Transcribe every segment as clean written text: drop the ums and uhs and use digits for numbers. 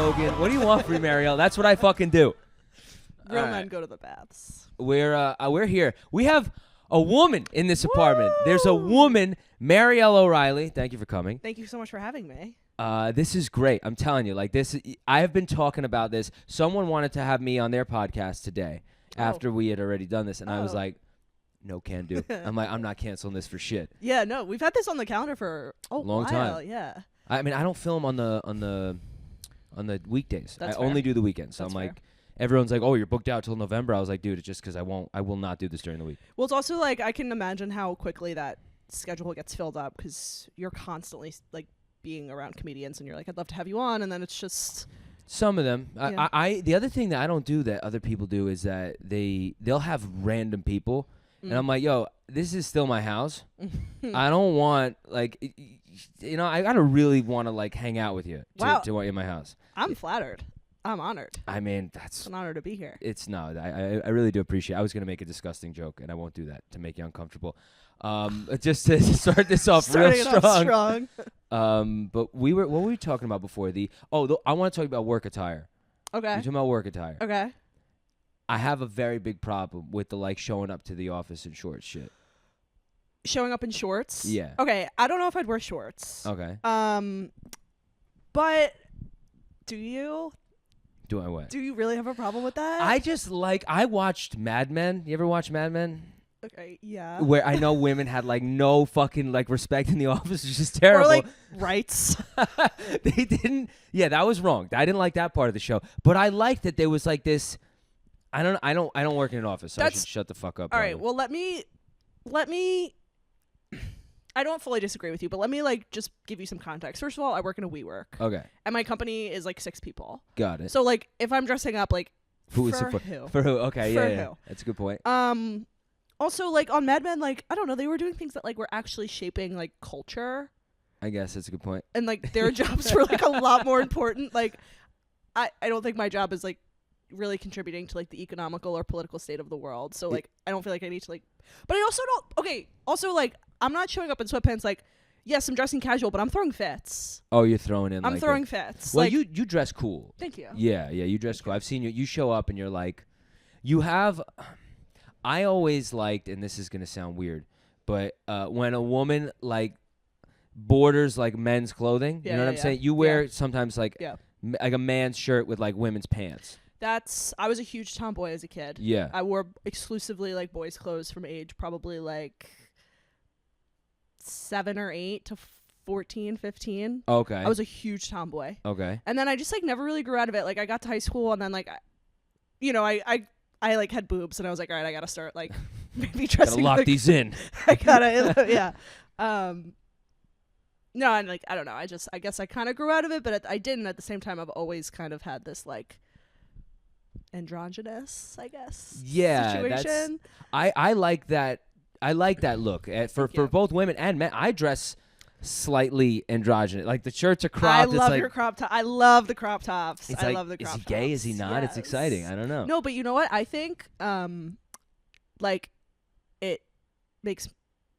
Logan. What do you want from me, Mariel? That's what I fucking do. Real men go to the baths. We're here. We have a woman in this apartment. There's a woman, Mariel O'Reilly. Thank you for coming. Thank you so much for having me. This is great. I'm telling you, like this. I have been talking about this. Someone wanted to have me on their podcast today after we had already done this, and I was like, no can do. I'm like, I'm not canceling this for shit. Yeah, no, we've had this on the calendar for a long while, time. Yeah. I mean, I don't film on the weekdays. That's I only do the weekends. So That's I'm like, fair. everyone's like, oh, you're booked out till November. I was like, dude, it's just because I will not do this during the week. Well, it's also like I can imagine how quickly that schedule gets filled up because you're constantly like being around comedians and you're like, I'd love to have you on, and then it's just Some of them. Yeah. I the other thing that I don't do that other people do is that they'll have random people, and I'm like, yo, this is still my house. I don't want like, you know, I gotta really want to like hang out with you to want you in my house. I'm flattered. I'm honored. I mean, It's an honor to be here. It's no, I really do appreciate it. I was going to make a disgusting joke, and I won't do that to make you uncomfortable. Just to start this off real strong. But what were we talking about before? I want to talk about work attire. Okay. You're talking about work attire. Okay. I have a very big problem with the like showing up to the office in shorts shit. Showing up in shorts? Yeah. Okay, I don't know if I'd wear shorts. Okay. But do you? Do I what? Do you really have a problem with that? I watched Mad Men. You ever watch Mad Men? Okay, yeah. Where I know women had like no fucking like respect in the office. It's just terrible. Or like rights. They didn't. Yeah, that was wrong. I didn't like that part of the show. But I liked that there was like this. I don't work in an office, so I should shut the fuck up. All right. Well, let me. I don't fully disagree with you, but let me like just give you some context. First of all, I work in a WeWork. Okay. And my company is like 6 people. Got it. So like if I'm dressing up like who is for it for? who? For who? Okay, For yeah. who? That's a good point. Also like on Mad Men, like I don't know, they were doing things that like were actually shaping like culture. I guess that's a good point. And like their jobs were like a lot more important. Like I don't think my job is like really contributing to like the economical or political state of the world. So like I don't feel like I need to like, but I also don't. Okay. Also like I'm not showing up in sweatpants. Like yes, I'm dressing casual, but I'm throwing fits. Oh, you're throwing in. I'm throwing fits. Well, like, you dress cool. Thank you. Yeah, you dress cool. I've seen you. You show up and you're like, you have. I always liked, and this is gonna sound weird, but when a woman like borders like men's clothing, you know what I'm saying? You wear sometimes like like a man's shirt with like women's pants. I was a huge tomboy as a kid. Yeah. I wore exclusively like boys' clothes from age probably like 7 or 8 to 14, 15. Okay. I was a huge tomboy. Okay. And then I just like never really grew out of it. Like I got to high school and then like, I like had boobs and I was like, all right, I gotta start like maybe dressing. Gotta lock these in. I gotta, yeah. No, and like I don't know. I guess I kind of grew out of it, but I didn't. At the same time, I've always kind of had this like androgynous, I guess. Yeah, situation. I like that. I like that look for both women and men. I dress slightly androgynous. Like the shirts are cropped. I love your crop top. I love the crop tops. I love the crop tops. Is he gay? Is he not? Yes. It's exciting. I don't know. No, but you know what? I think like it makes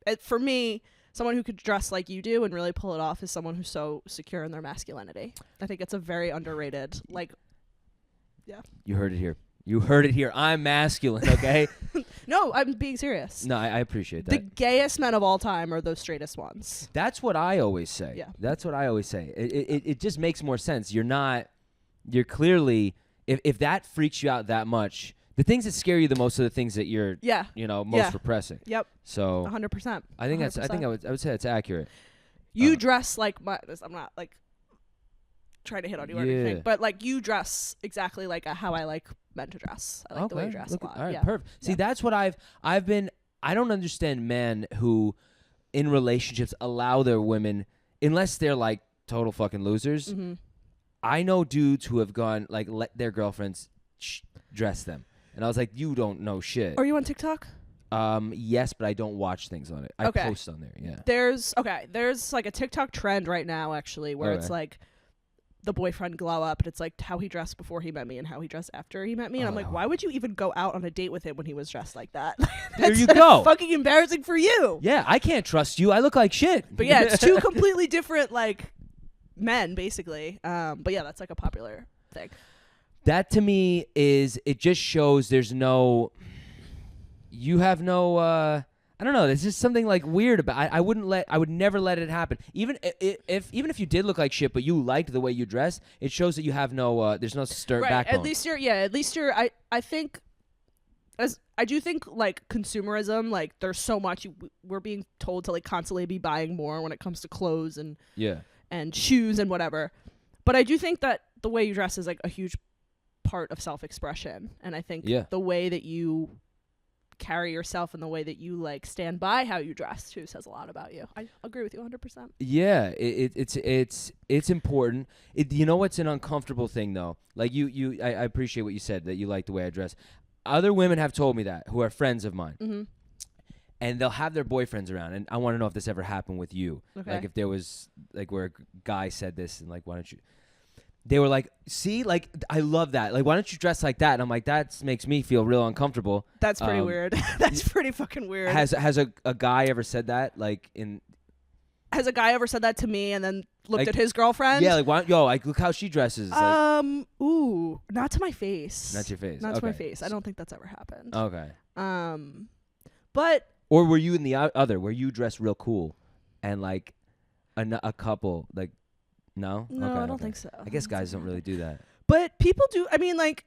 it for me. Someone who could dress like you do and really pull it off is someone who's so secure in their masculinity. I think it's a very underrated, like, yeah. You heard it here. You heard it here. I'm masculine, okay? No, I'm being serious. No, I appreciate that. The gayest men of all time are those straightest ones. That's what I always say. Yeah. That's what I always say. It just makes more sense. You're clearly, if that freaks you out that much, the things that scare you the most are the things that you're, most repressing. Yep. So 100%. I think I would say that's accurate. You dress like I'm not like trying to hit on you or anything, but like you dress exactly like how I like men to dress. I like the way you dress a lot. All right, perfect. See, that's what I've been. I don't understand men who, in relationships, allow their women unless they're like total fucking losers. Mm-hmm. I know dudes who have gone like let their girlfriends dress them. And I was like, you don't know shit. Are you on TikTok? Yes, but I don't watch things on it. I post on there, yeah. There's like a TikTok trend right now, actually, where it's like the boyfriend glow up, and it's like how he dressed before he met me and how he dressed after he met me. And I'm like, why would you even go out on a date with him when he was dressed like that? There you go. Fucking embarrassing for you. Yeah, I can't trust you. I look like shit. But yeah, it's two completely different like men, basically. But yeah, that's like a popular thing. That to me is, it just shows there's no, you have no, I don't know. There's just something like weird about. I would never let it happen. Even if you did look like shit, but you liked the way you dressed, it shows that you have no. There's no stir Right. backbone. At least you're. I think, as I do think like consumerism, like there's so much we're being told to like constantly be buying more when it comes to clothes and shoes and whatever. But I do think that the way you dress is like a huge part of self-expression, and I think the way that you carry yourself and the way that you like stand by how you dress too says a lot about you. I agree with you 100%. Yeah, it's important. You know what's an uncomfortable thing though? Like I appreciate what you said, that you like the way I dress. Other women have told me that, who are friends of mine. Mm-hmm. And they'll have their boyfriends around, and I want to know if this ever happened with you. Okay. Like if there was like where a guy said this and like, why don't you? They were like, see, like, I love that. Like, why don't you dress like that? And I'm like, that makes me feel real uncomfortable. That's pretty weird. That's pretty fucking weird. Has a guy ever said that? Like, has a guy ever said that to me and then looked like, at his girlfriend? Yeah, like, like, look how she dresses. Ooh, not to my face. Not to your face. Not to my face. I don't think that's ever happened. Okay. But. Or were you in the other, where you dress real cool, and like, a couple, like. No? No, okay, I don't think so. I guess guys don't really do that. But people do. I mean, like,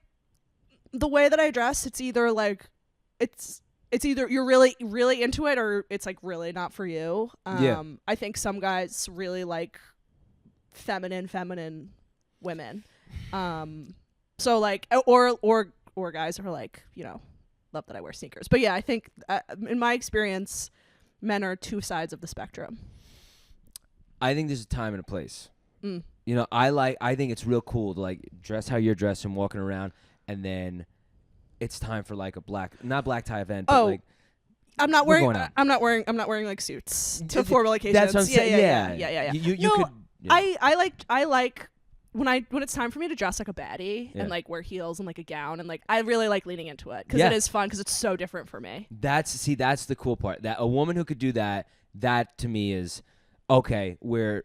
the way that I dress, it's either like, it's either you're really, really into it, or it's like really not for you. I think some guys really like feminine women. So like, or guys are like, you know, love that I wear sneakers. But yeah, I think in my experience, men are two sides of the spectrum. I think there's a time and a place. Mm. You know, I think it's real cool to like dress how you're dressed and walking around, and then it's time for like not black tie event, but like I'm not wearing like suits to formal occasions. That's what I'm saying. Yeah. You could. Yeah. I like when it's time for me to dress like a baddie and like wear heels and like a gown, and like I really like leaning into it because it is fun, because it's so different for me. That's the cool part. That a woman who could do that to me is. Okay, we're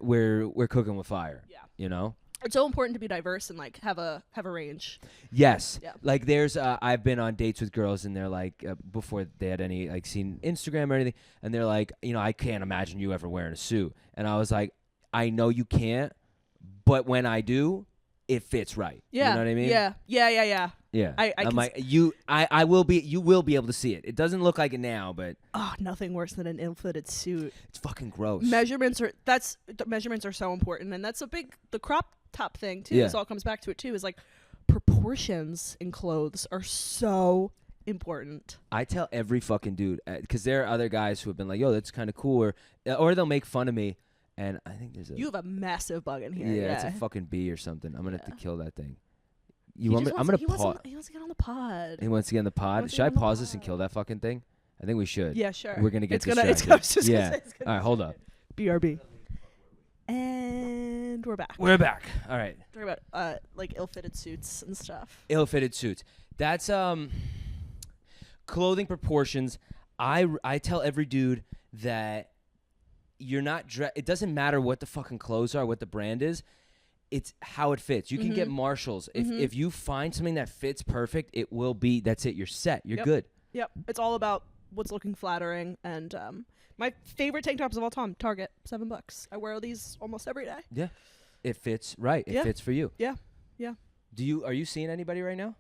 cooking with fire. Yeah, you know. It's so important to be diverse and like have a range. Yes. Yeah. Like there's I've been on dates with girls, and they're like before they had any like seen Instagram or anything, and they're like, you know, I can't imagine you ever wearing a suit. And I was like, I know you can't, but when I do, it fits right. Yeah. You know what I mean? Yeah. Yeah. I'm like, you will be able to see it. It doesn't look like it now, but nothing worse than an ill-fitted suit. It's fucking gross. Measurements are so important, and that's the crop top thing too. This all comes back to it too. Is like proportions in clothes are so important. I tell every fucking dude, because there are other guys who have been like, yo, that's kind of cool, or they'll make fun of me, and I think you have a massive bug in here. Yeah, it's a fucking bee or something. I'm gonna have to kill that thing. He wants to get on the pod. He wants to get on the pod. Should I pause this and kill that fucking thing? I think we should. Yeah, sure. We're gonna get distracted. Yeah. All right, hold up. BRB. And we're back. We're back. All right. Talking about like ill-fitted suits and stuff. Ill-fitted suits. That's clothing proportions. I tell every dude that you're not it doesn't matter what the fucking clothes are, what the brand is. It's how it fits. You can get Marshalls. If you find something that fits perfect, it will be. That's it. You're set. You're good. Yep. It's all about what's looking flattering. And my favorite tank tops of all time, Target, $7. I wear these almost every day. Yeah. It fits right. It fits for you. Yeah. Are you seeing anybody right now?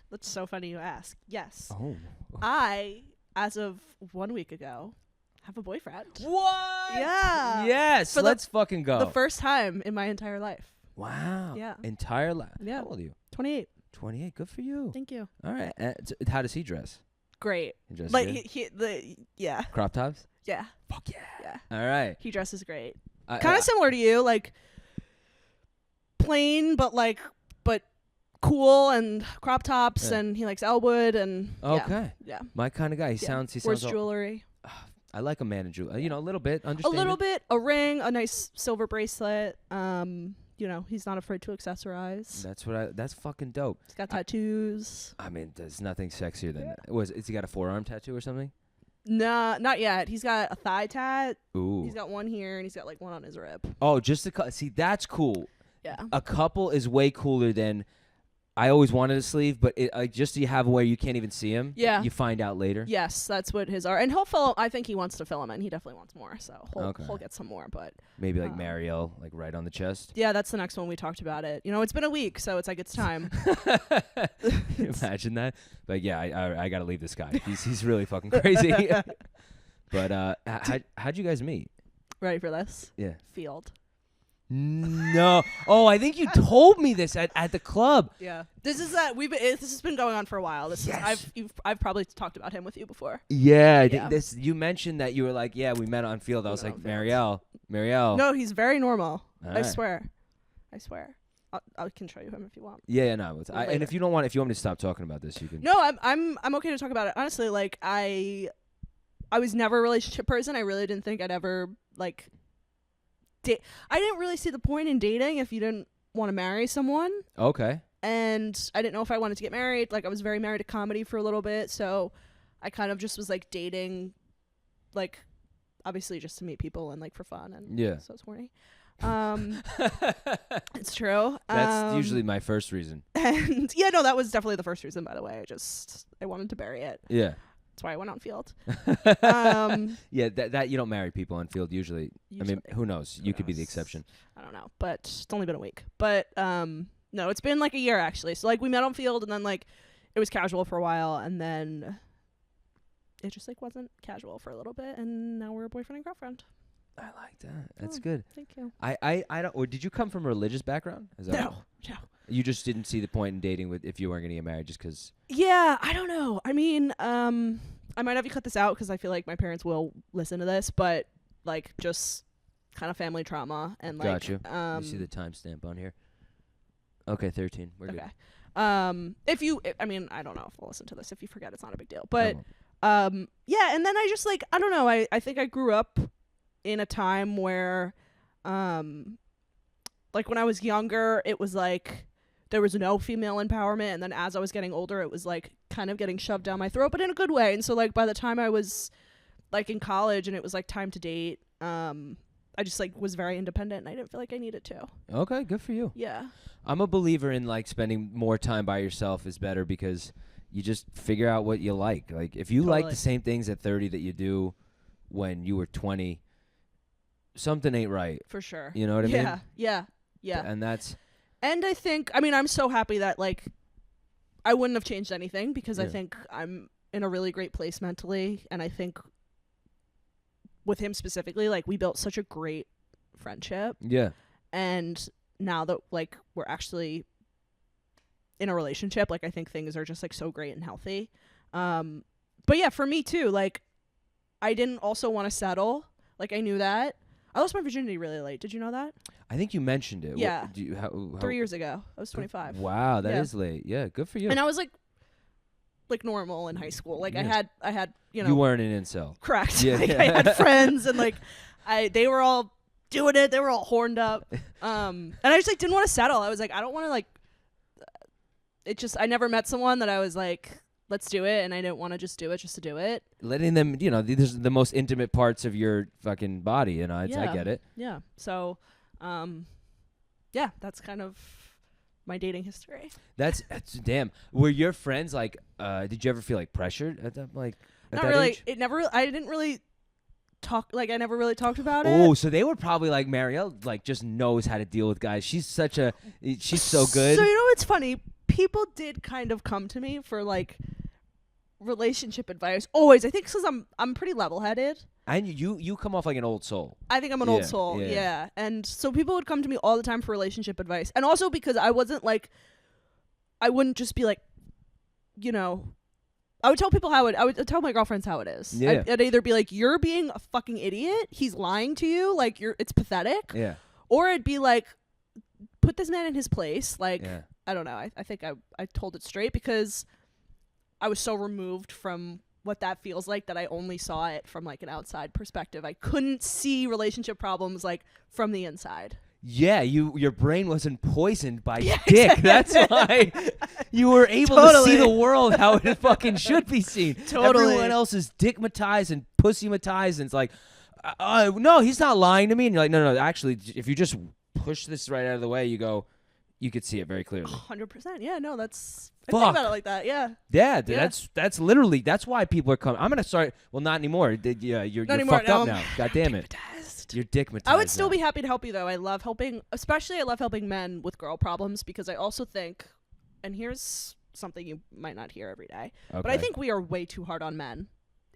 That's so funny you ask. Yes. Oh. I, as of 1 week ago, have a boyfriend. What? Yeah. Yes. Let's fucking go. The first time in my entire life. Wow. Yeah. Entire life. Yeah. How old are you? 28. 28. Good for you. Thank you. All right. How does he dress? Great. He dresses like good? Yeah. Crop tops? Yeah. Fuck yeah. Yeah. All right. He dresses great. Kind of similar to you, like plain but cool, and crop tops, and he likes Elwood, and okay. Yeah. My kind of guy. He sounds wears jewelry. I like a man in jewelry. You know, a little bit. A little bit. A ring, a nice silver bracelet. You know, he's not afraid to accessorize. That's fucking dope. He's got tattoos. I mean, there's nothing sexier than that. Is he got a forearm tattoo or something? Nah, not yet. He's got a thigh tat. Ooh. He's got one here, and he's got like one on his rib. Oh, just see, that's cool. Yeah. A couple is way cooler than. I always wanted a sleeve, but just so you have where you can't even see him. Yeah. You find out later. Yes, that's what his are. And he'll fill. I think he wants to fill him in. He definitely wants more, so Okay. he'll get some more. But Maybe like Mariel, like right on the chest. yeah, that's the next one we talked about it. You know, it's been a week, so it's like it's time. Imagine that. But yeah, I gotta leave this guy. He's really fucking crazy. But how'd you guys meet? Ready for this? Yeah. Field. No. Oh, I think you told me this at the club. Yeah. This is this has been going on for a while. I've probably talked about him with you before. Yeah, I think this. You mentioned that you were like, yeah, we met on field. I was like, Mariel. No, he's very normal. All I right. swear. I can show you him if you want. Yeah, no. And if you want me to stop talking about this, you can. No, I'm okay to talk about it. Honestly, like I was never a relationship person. I really didn't think I'd ever like. I didn't really see the point in dating if you didn't want to marry someone. Okay. And I didn't know if I wanted to get married. Like I was very married to comedy for a little bit, so I kind of just was like dating, like obviously just to meet people and like for fun. And yeah. So it's horny. It's true. That's usually my first reason. And yeah, no, that was definitely the first reason. By the way, I wanted to bury it. Yeah. That's why I went on field. Yeah, that you don't marry people on field usually. I mean, who knows? You could be the exception. I don't know, but it's only been a week. But no, it's been like a year actually. So like we met on field, and then like it was casual for a while, and then it just like wasn't casual for a little bit, and now we're a boyfriend and girlfriend. I like that. That's good. Thank you. I don't. Or did you come from a religious background? Is that No. You just didn't see the point in dating if you weren't going to get married just because. Yeah, I don't know. I mean, I might have you cut this out because I feel like my parents will listen to this, but like just kind of family trauma and like. Got you. You see the timestamp on here. Okay, 13. We're okay. good. I mean, I don't know if we'll listen to this. If you forget, it's not a big deal. But yeah, and then I just like I don't know. I think I grew up in a time where, like when I was younger, it was like. There was no female empowerment, and then as I was getting older, it was like kind of getting shoved down my throat, but in a good way. And so like by the time I was like in college and it was like time to date, I just like was very independent and I didn't feel like I needed to. Okay, good for you. Yeah. I'm a believer in like spending more time by yourself is better because you just figure out what you like. Like if you like the same things at 30 that you do when you were 20, something ain't right. For sure. You know what I mean? Yeah. And that's. And I think, I mean, I'm so happy that, like, I wouldn't have changed anything because I think I'm in a really great place mentally. And I think with him specifically, like, we built such a great friendship. Yeah. And now that, like, we're actually in a relationship, like, I think things are just, like, so great and healthy. But, yeah, for me, too, like, I didn't also want to settle. Like, I knew that. I lost my virginity really late. Did you know that? I think you mentioned it. Yeah. How 3 years ago. I was 25. Wow, that is late. Yeah, good for you. And I was like normal in high school. Like I had, you know. You weren't an incel. Correct. Yeah. Like, I had friends and like they were all doing it. They were all horned up. And I just like didn't want to settle. I was like, I don't want to like. I never met someone that I was like, let's do it, and I didn't want to just do it just to do it. Letting them, you know, these are the most intimate parts of your fucking body, you know. I get it. Yeah. So, yeah, that's kind of my dating history. That's damn. Were your friends like? Did you ever feel like pressured at that Not really. age? It never. I didn't really talk. Like I never really talked about it. Oh, so they were probably like Mariel, like just knows how to deal with guys. She's so good. So you know what's funny? People did kind of come to me for like relationship advice. Always, I think, because I'm pretty level-headed. And you come off like an old soul. I think I'm an old soul. Yeah. And so people would come to me all the time for relationship advice, and also because I wasn't like, I wouldn't just be like, you know. I would tell people I would tell my girlfriends how it is. Yeah. I'd either be like, you're being a fucking idiot. He's lying to you. Like, it's pathetic. Yeah. Or I'd be like, put this man in his place. Like, yeah. I don't know. I think I told it straight because I was so removed from what that feels like that I only saw it from like an outside perspective. I couldn't see relationship problems like from the inside. Yeah, your brain wasn't poisoned by dick. Exactly. That's why you were able to see the world how it fucking should be seen. Totally. Everyone else is dickmatized and pussymatized, and it's like, no, he's not lying to me. And you're like, no, actually, if you just push this right out of the way, you could see it very clearly. 100%. Yeah, no, that's I Fuck. think about it like that. Yeah. Yeah, Yeah. that's literally that's why people are coming. I'm gonna start. Well, not anymore. You're anymore. fucked up now. God damn it. You're dickmatized. I would still now. be happy to help you though. I love helping, especially I love helping men with girl problems because I also think, and here's something you might not hear every day, but I Okay. think we are way too hard on men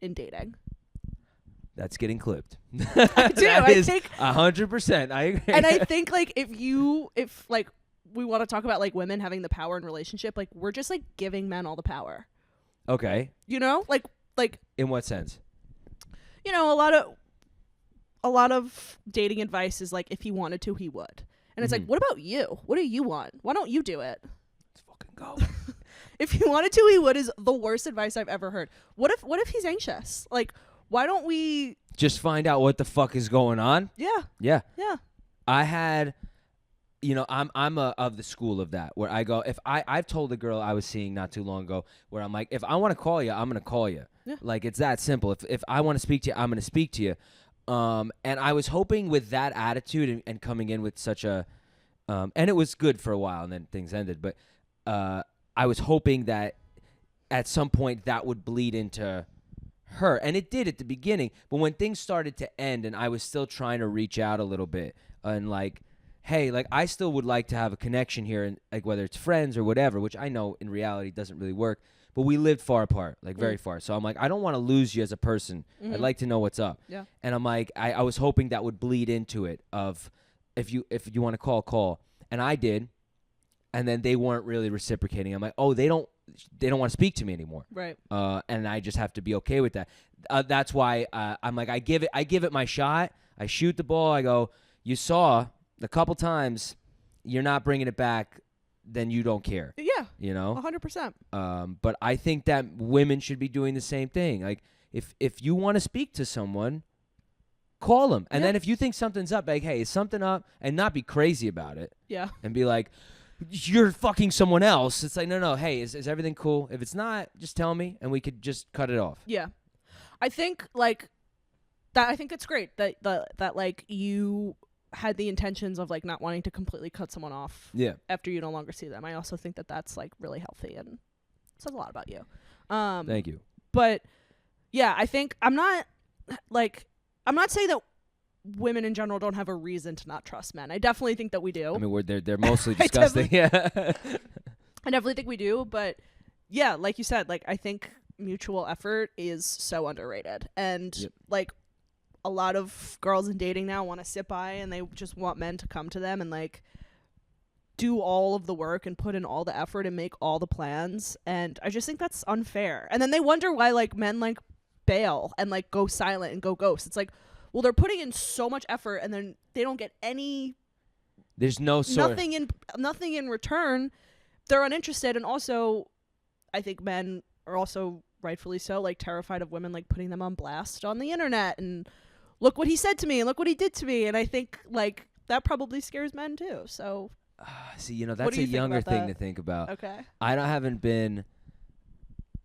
in dating. That's getting clipped. I do. I think 100%. I agree. And I think like if like we want to talk about like women having the power in relationship, like we're just like giving men all the power. Okay. You know? Like In what sense? you know, a lot of dating advice is like if he wanted to, he would. And it's like, what about you? What do you want? Why don't you do it? Let's fucking go. If he wanted to, he would is the worst advice I've ever heard. What if he's anxious? Like, why don't we Just find out what the fuck is going on. Yeah. Yeah. Yeah. I had, I'm of the school of that where I go, if I've told a girl I was seeing not too long ago where I'm like, if I want to call you, I'm going to call you. Yeah. Like it's that simple. If I want to speak to you, I'm going to speak to you. And I was hoping with that attitude and coming in with such a, and it was good for a while and then things ended, but, I was hoping that at some point that would bleed into her. And it did at the beginning. But when things started to end and I was still trying to reach out a little bit and like, hey, like I still would like to have a connection here and like whether it's friends or whatever, which I know in reality doesn't really work. But we lived far apart, like very far. So I'm like, I don't want to lose you as a person. I'd like to know what's up. Yeah. And I'm like, I was hoping that would bleed into it of if you want to call. And I did. And then they weren't really reciprocating. I'm like, oh, they don't want to speak to me anymore. Right. And I just have to be okay with that. That's why I'm like, I give it my shot. I shoot the ball. I go, you saw a couple times, you're not bringing it back. Then you don't care. Yeah. You know. 100%. But I think that women should be doing the same thing. Like if you want to speak to someone, call them. And then if you think something's up, like, hey, is something up? And not be crazy about it. Yeah. And be like, you're fucking someone else. It's like, no, hey, is everything cool? If it's not, just tell me and we could just cut it off. Yeah. I think like that I think it's great that like you had the intentions of like not wanting to completely cut someone off after you no longer see them. I also think that that's like really healthy and says a lot about you. Thank you. But yeah, I think I'm not saying that women in general don't have a reason to not trust men. I definitely think that we do. I mean, they're mostly disgusting. Yeah. I definitely think we do, but yeah, like you said, like I think mutual effort is so underrated. And like a lot of girls in dating now want to sit by and they just want men to come to them and like do all of the work and put in all the effort and make all the plans. And I just think that's unfair. And then they wonder why like men like bail and like go silent and go ghost. It's like, well, they're putting in so much effort and then they don't get any. There's nothing in return. They're uninterested, and also, I think men are also rightfully so like terrified of women like putting them on blast on the internet and look what he said to me and look what he did to me, and I think like that probably scares men too. So, see, that's a younger thing to think about. Okay, haven't been.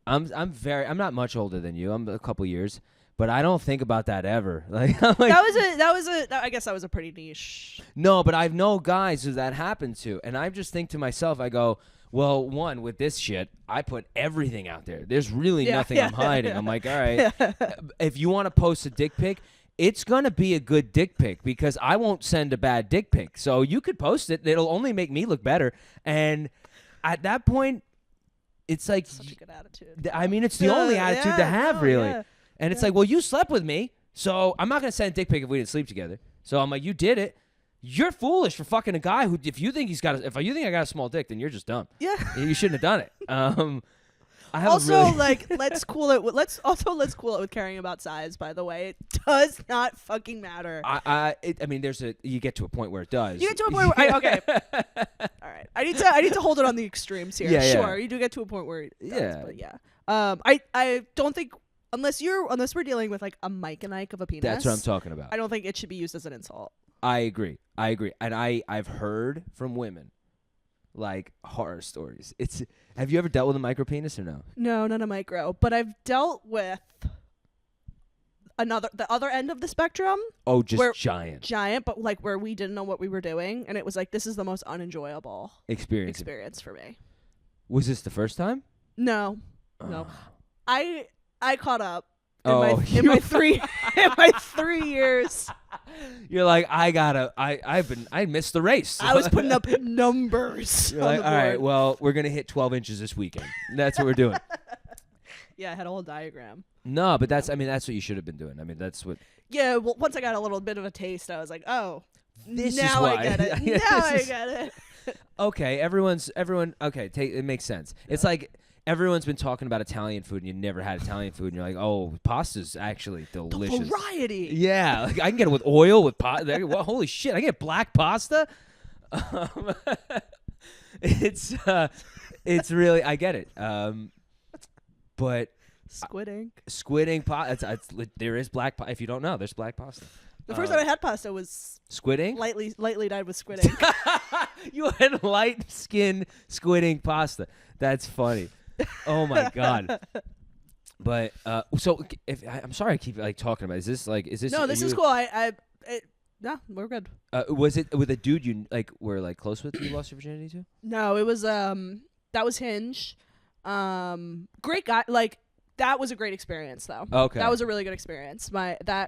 I'm not much older than you. I'm a couple years. But I don't think about that ever. Like, I guess that was a pretty niche. No, but I've known guys who that happened to, and I just think to myself, I go, well, one, with this shit, I put everything out there. There's really nothing I'm hiding. I'm like, all right, if you want to post a dick pic, it's gonna be a good dick pic because I won't send a bad dick pic. So you could post it; it'll only make me look better. And at that point, it's like such a good attitude. I mean, it's the only attitude to have, really. Yeah. And it's like, well, you slept with me, so I'm not going to send a dick pic if we didn't sleep together. So I'm like, you did it. You're foolish for fucking a guy who, if you think I got a small dick, then you're just dumb. Yeah. You shouldn't have done it. Let's cool it with caring about size, by the way. It does not fucking matter. You get to a point where it does. You get to a point where okay. All right. I need to hold it on the extremes here. Yeah, sure. You do get to a point where it does, but yeah. I don't think unless we're dealing with like a Mike and Ike of a penis. That's what I'm talking about. I don't think it should be used as an insult. I agree. And I've heard from women like horror stories. Have you ever dealt with a micro penis or no? No, not a micro, but I've dealt with the other end of the spectrum. Oh, just where- giant but like where we didn't know what we were doing, and it was like, this is the most unenjoyable experience. for me. Was this the first time? No. I caught up in Oh, my 3 years. You're like, I missed the race. I was putting up numbers. You're on like, the all right, board. well, we're gonna hit 12 inches this weekend. That's what we're doing. Yeah, I had a whole diagram. No, but that's what you should have been doing. I mean, that's what. Yeah, well, once I got a little bit of a taste, I was like, oh, This now is why. I get it. Yeah, Now I this is- get it. Okay, everyone. Okay, it makes sense. It's like everyone's been talking about Italian food, and you never had Italian food, and you're like, oh, pasta's actually delicious. The variety. Yeah, like I can get it with oil, with pasta. Holy shit, I can get black pasta. It's really, I get it. But Squid ink. squid ink pasta. There is black. If you don't know, there's black pasta. The first time I had pasta was Squid ink. lightly dyed with squid ink. You had light skin squid ink pasta. That's funny. Oh my god. But so I'm sorry I keep like talking about. Is this? No, this is cool. No, we're good. Was it with a dude you like were like close with? You lost your virginity to? No, it was that was Hinge. Great guy. Like that was a great experience though. Okay. That was a really good experience.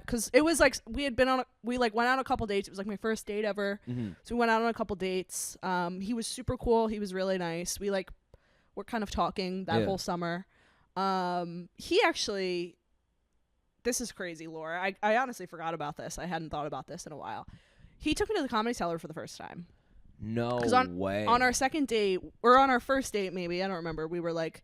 Cuz it was like we went on a couple dates. It was like my first date ever. Mm-hmm. So we went out on a couple dates. He was super cool. He was really nice. We were kind of talking that whole summer. He actually, this is crazy, Laura. I honestly forgot about this. I hadn't thought about this in a while. He took me to the Comedy Cellar for the first time. No way. On our second date, or on our first date, maybe, I don't remember. We were like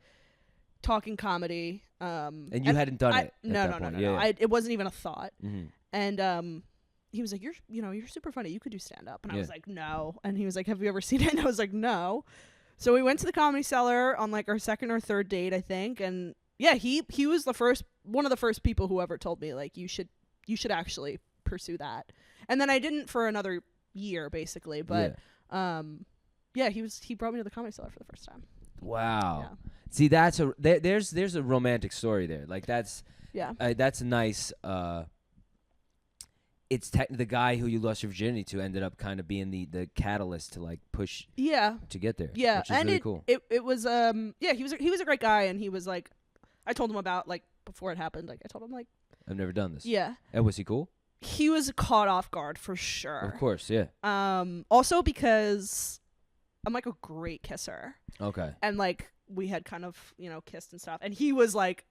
talking comedy. And you hadn't done it. No. It wasn't even a thought. Mm-hmm. And he was like, you're super funny. You could do stand up. And I was like, no. And he was like, have you ever seen it? And I was like, no. So we went to the Comedy Cellar on like our second or third date, I think. And yeah, he was one of the first people who ever told me like, you should actually pursue that. And then I didn't for another year basically, but he brought me to the Comedy Cellar for the first time. Wow. Yeah. See, there's a romantic story there. Like that's a nice. It's the guy who you lost your virginity to ended up kind of being the catalyst to like push. Yeah. To get there. Yeah, which is and really cool. It was he was a great guy, and he was like, I told him about like before it happened. Like I told him like, I've never done this. Yeah. And was he cool? He was caught off guard for sure. Of course, yeah. Also because I'm like a great kisser. Okay. And like we had kind of kissed and stuff, and he was like.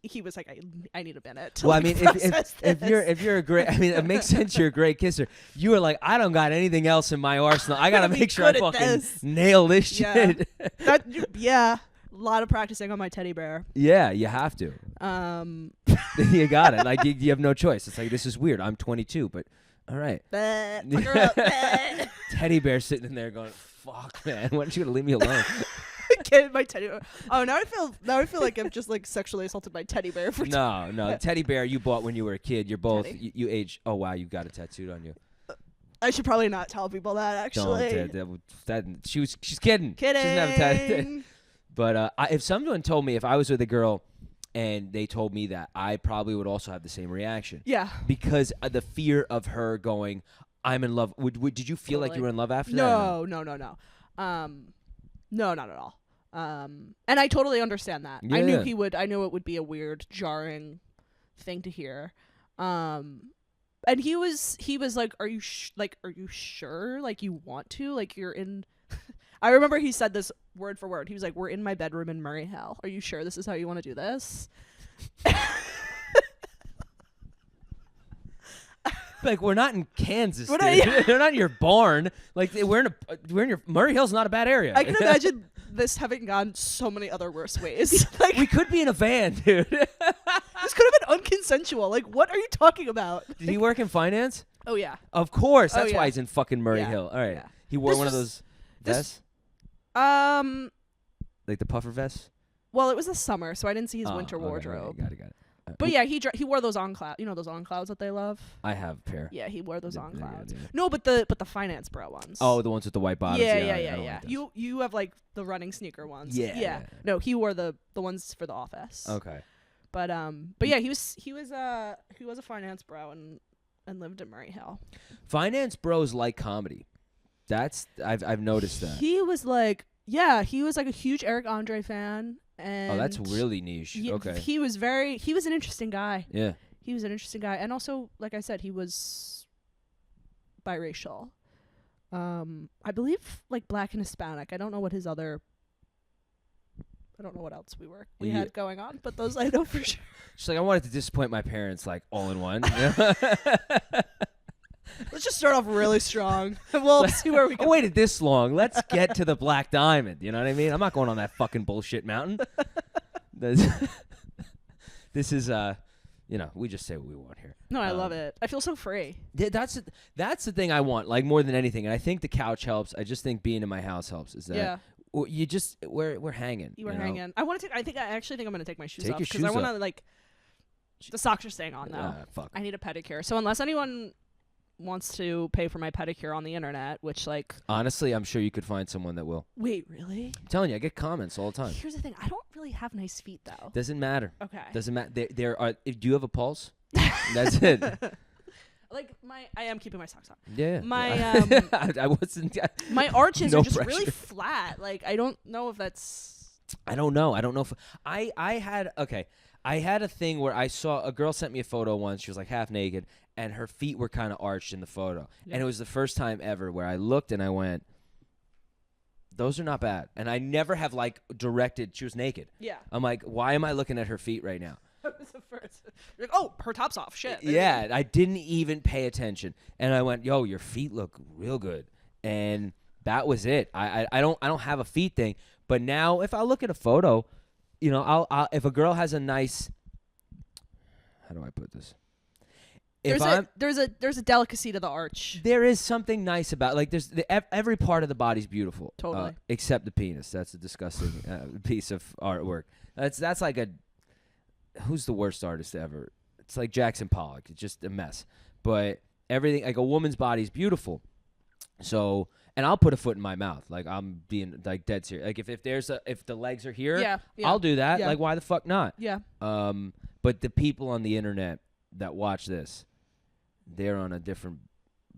He was like, I need a minute to I mean, if you're a great, I mean, it makes sense. You're a great kisser. You were like, I don't got anything else in my arsenal. I gotta make sure I fucking nail this shit. Yeah, a lot of practicing on my teddy bear. Yeah, you have to. You got it. Like you have no choice. It's like this is weird. I'm 22, but all right. Teddy bear sitting in there going, "Fuck, man, why don't you gonna leave me alone?" Get my teddy bear. Oh, now I feel like I've just like sexually assaulted my teddy bear for No, teddy bear you bought when you were a kid. You're both you age. Oh wow, you've got it tattooed on you. I should probably not tell people that actually. Don't. She's kidding. Kidding. She doesn't have a tattoo. But if someone told me if I was with a girl and they told me that, I probably would also have the same reaction. Yeah. Because the fear of her going, I'm in love. Did you feel like you were in love after that? No. No, not at all. And I totally understand that. Yeah. I knew he would. I knew it would be a weird, jarring thing to hear. And he was like, "Are you are you sure? Like you want to? Like you're in." I remember he said this word for word. He was like, "We're in my bedroom in Mariel. Are you sure this is how you want to do this?" Like we're not in Kansas, dude. We're not in your barn. Like we're in your Murray Hill's not a bad area. I can imagine this having gone so many other worse ways. Like we could be in a van, dude. This could have been unconsensual. Like what are you talking about? Did he work in finance? Oh yeah. Of course. That's yeah. why he's in fucking Murray Yeah. Hill. All right. Yeah. He wore one of those vests, like the puffer vests. Well, it was the summer, so I didn't see his winter Okay, wardrobe. Got it. But yeah, he wore those on cloud. You know those on clouds that they love. I have a pair. Yeah, he wore those on clouds. Yeah. No, but the finance bro ones. Oh, the ones with the white bottoms. Yeah. I don't like those. You have like the running sneaker ones. Yeah. No, he wore the ones for the office. Okay. But yeah, he was a finance bro and lived in Murray Hill. Finance bros like comedy. I've noticed that. He was like a huge Eric Andre fan. And Oh, that's really niche. Okay. He was an interesting guy. Yeah. He was an interesting guy. And also, like I said, he was biracial. I believe like black and Hispanic. I don't know what else we had going on, but those I know for sure. She's like, I wanted to disappoint my parents, like all in one. Let's just start off really strong. We'll see where we go. I waited this long. Let's get to the Black Diamond. You know what I mean? I'm not going on that fucking bullshit mountain. This is we just say what we want here. No, I love it. I feel so free. Yeah, that's the thing I want, like more than anything. And I think the couch helps. I just think being in my house helps. Is that you just we're hanging. You were hanging. I actually think I'm gonna take my shoes Take off your because I shoes want off. to like. The socks are staying on though. Fuck. I need a pedicure. So unless anyone wants to pay for my pedicure on the internet, which like Honestly, I'm sure you could find someone that will. wait, really? I'm telling you, I get comments all the time. Here's the thing: I don't really have nice feet though. Doesn't matter. Okay. Doesn't matter. There are. Do you have a pulse? That's it. Like I am keeping my socks on. Yeah. My I wasn't. my arches No are just pressure. really flat. Like I don't know if that's. I don't know if I had a thing where I saw a girl sent me a photo once. She was like half naked, and her feet were kind of arched in the photo. Yeah. And it was the first time ever where I looked and I went, "Those are not bad." And I never have like directed. She was naked. Yeah. I'm like, why am I looking at her feet right now? That was the first. You're like, oh, her top's off. Shit. Yeah, I didn't even pay attention, and I went, "Yo, your feet look real good," and that was it. I don't have a feet thing, but now if I look at a photo, I'll if a girl has a nice, how do I put this? There's a delicacy to the arch. There is something nice about like every part of the body's beautiful, Totally. except the penis. That's a disgusting piece of artwork. That's like who's the worst artist ever? It's like Jackson Pollock. It's just a mess. But everything, like a woman's body's beautiful. So, and I'll put a foot in my mouth. Like I'm being like dead serious. Like if the legs are here, Yeah. I'll do that. Yeah. Like why the fuck not? Yeah. But the people on the internet that watch this, they're on a different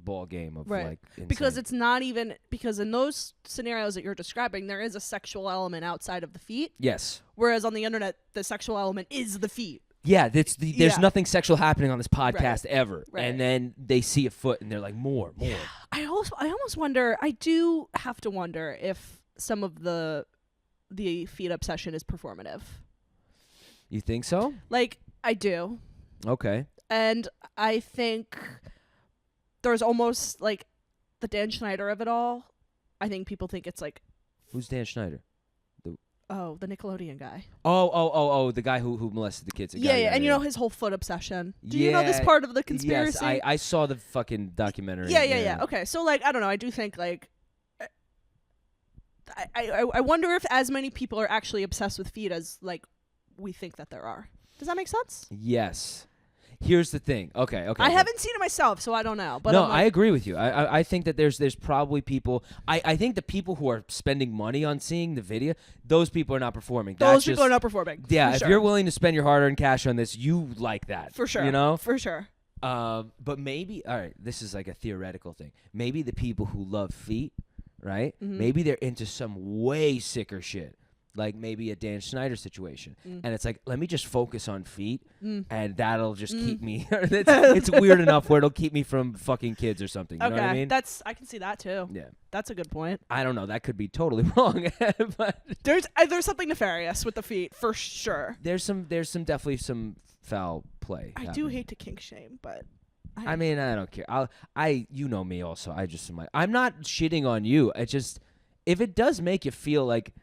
ball game of Right. like insane. Because it's not even because in those scenarios that you're describing, there is a sexual element outside of the feet. Yes. Whereas on the internet, the sexual element is the feet. Yeah, there's Yeah. nothing sexual happening on this podcast ever. Right. And then they see a foot and they're like, more. I almost wonder. I do have to wonder if some of the feet obsession is performative. You think so? Like I do, Okay. and I think there's almost like the Dan Schneider of it all. I think people think it's like, Who's Dan Schneider? oh, the Nickelodeon guy. Oh, the guy who molested the kids. Yeah, and you know his whole foot obsession. Do you know this Yeah, part of the conspiracy? Yes, I saw the fucking documentary. Yeah. Okay, so like I don't know. I do think like I wonder if as many people are actually obsessed with feet as like we think that there are. Does that make sense? Yes. Here's the thing. Okay. I haven't seen it myself, so I don't know. But no, I'm like, I agree with you. I think that there's probably people. I think the people who are spending money on seeing the video, those people are not performing. those people are not performing. Yeah, for if sure. you're willing to spend your hard-earned cash on this, you like that. For sure. You know? For sure. But maybe, all right, this is like a theoretical thing. Maybe the people who love feet, right? Mhm. Maybe they're into some way sicker shit. Like maybe a Dan Schneider situation. And it's like, let me just focus on feet and that'll just keep me. it's weird enough where it'll keep me from fucking kids or something. You know what I mean? I can see that too. Yeah. That's a good point. I don't know. That could be totally wrong. But There's something nefarious with the feet for sure. there's definitely some foul play. I do happening. hate to kink shame, but I mean, I don't care. You know me also. I'm not shitting on you. I just, if it does make you feel like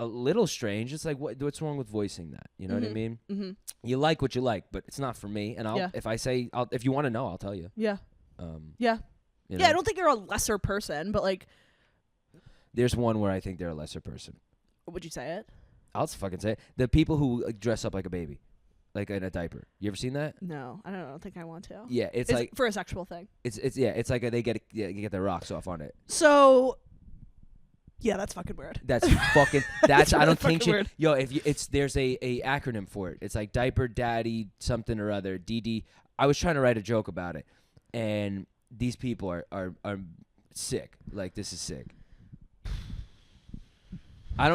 a little strange, it's like, what's wrong with voicing that? You know what I mean? Mm-hmm. You like what you like, but it's not for me. And if you want to know, I'll tell you. Yeah. You know? Yeah, I don't think you're a lesser person, but like, There's one where I think they're a lesser person. would you say it? I'll just fucking say it. The people who like, dress up like a baby, like in a diaper. You ever seen that? No, I don't think I want to. Yeah, it's Is like it for a sexual thing. it's like they get their rocks off on it. So Yeah, that's fucking weird. That's fucking. That's I really don't think fucking weird. yo. If you, it's there's a acronym for it. It's like diaper daddy something or other. DD. I was trying to write a joke about it, and these people are sick. Like this is sick.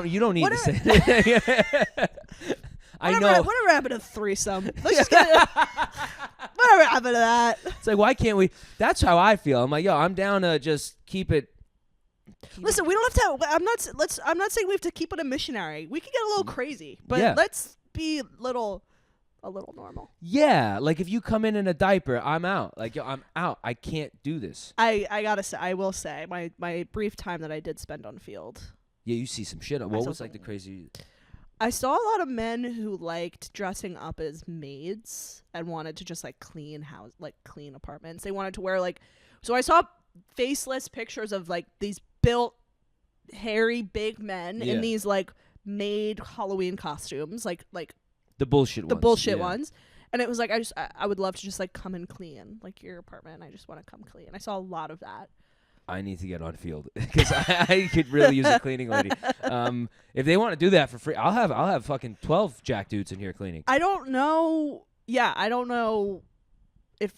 You don't need to say. I know. Whatever happened to threesome? Let's just get it. Whatever happened to that? It's like, why can't we? That's how I feel. I'm like, yo, I'm down to just keep it. Listen, we don't have to. I'm not saying we have to keep it a missionary. We can get a little crazy, but Yeah. let's be a little normal. Yeah, like if you come in a diaper, I'm out. Like, yo, I'm out. I can't do this. I gotta say, I will say, my brief time that I did spend on field, Yeah, you see some shit. I What saw was like the some- crazy? I saw a lot of men who liked dressing up as maids and wanted to just like clean apartments. They wanted to wear so I saw faceless pictures of like these built, hairy, big men Yeah. in these like maid Halloween costumes, like The bullshit the ones. bullshit Yeah. ones. And it was like I would love to just like come and clean like your apartment. I just want to come clean. I saw a lot of that. I need to get on field because I could really use a cleaning lady. If they want to do that for free, I'll have fucking 12 jack dudes in here cleaning. I don't know. Yeah, I don't know if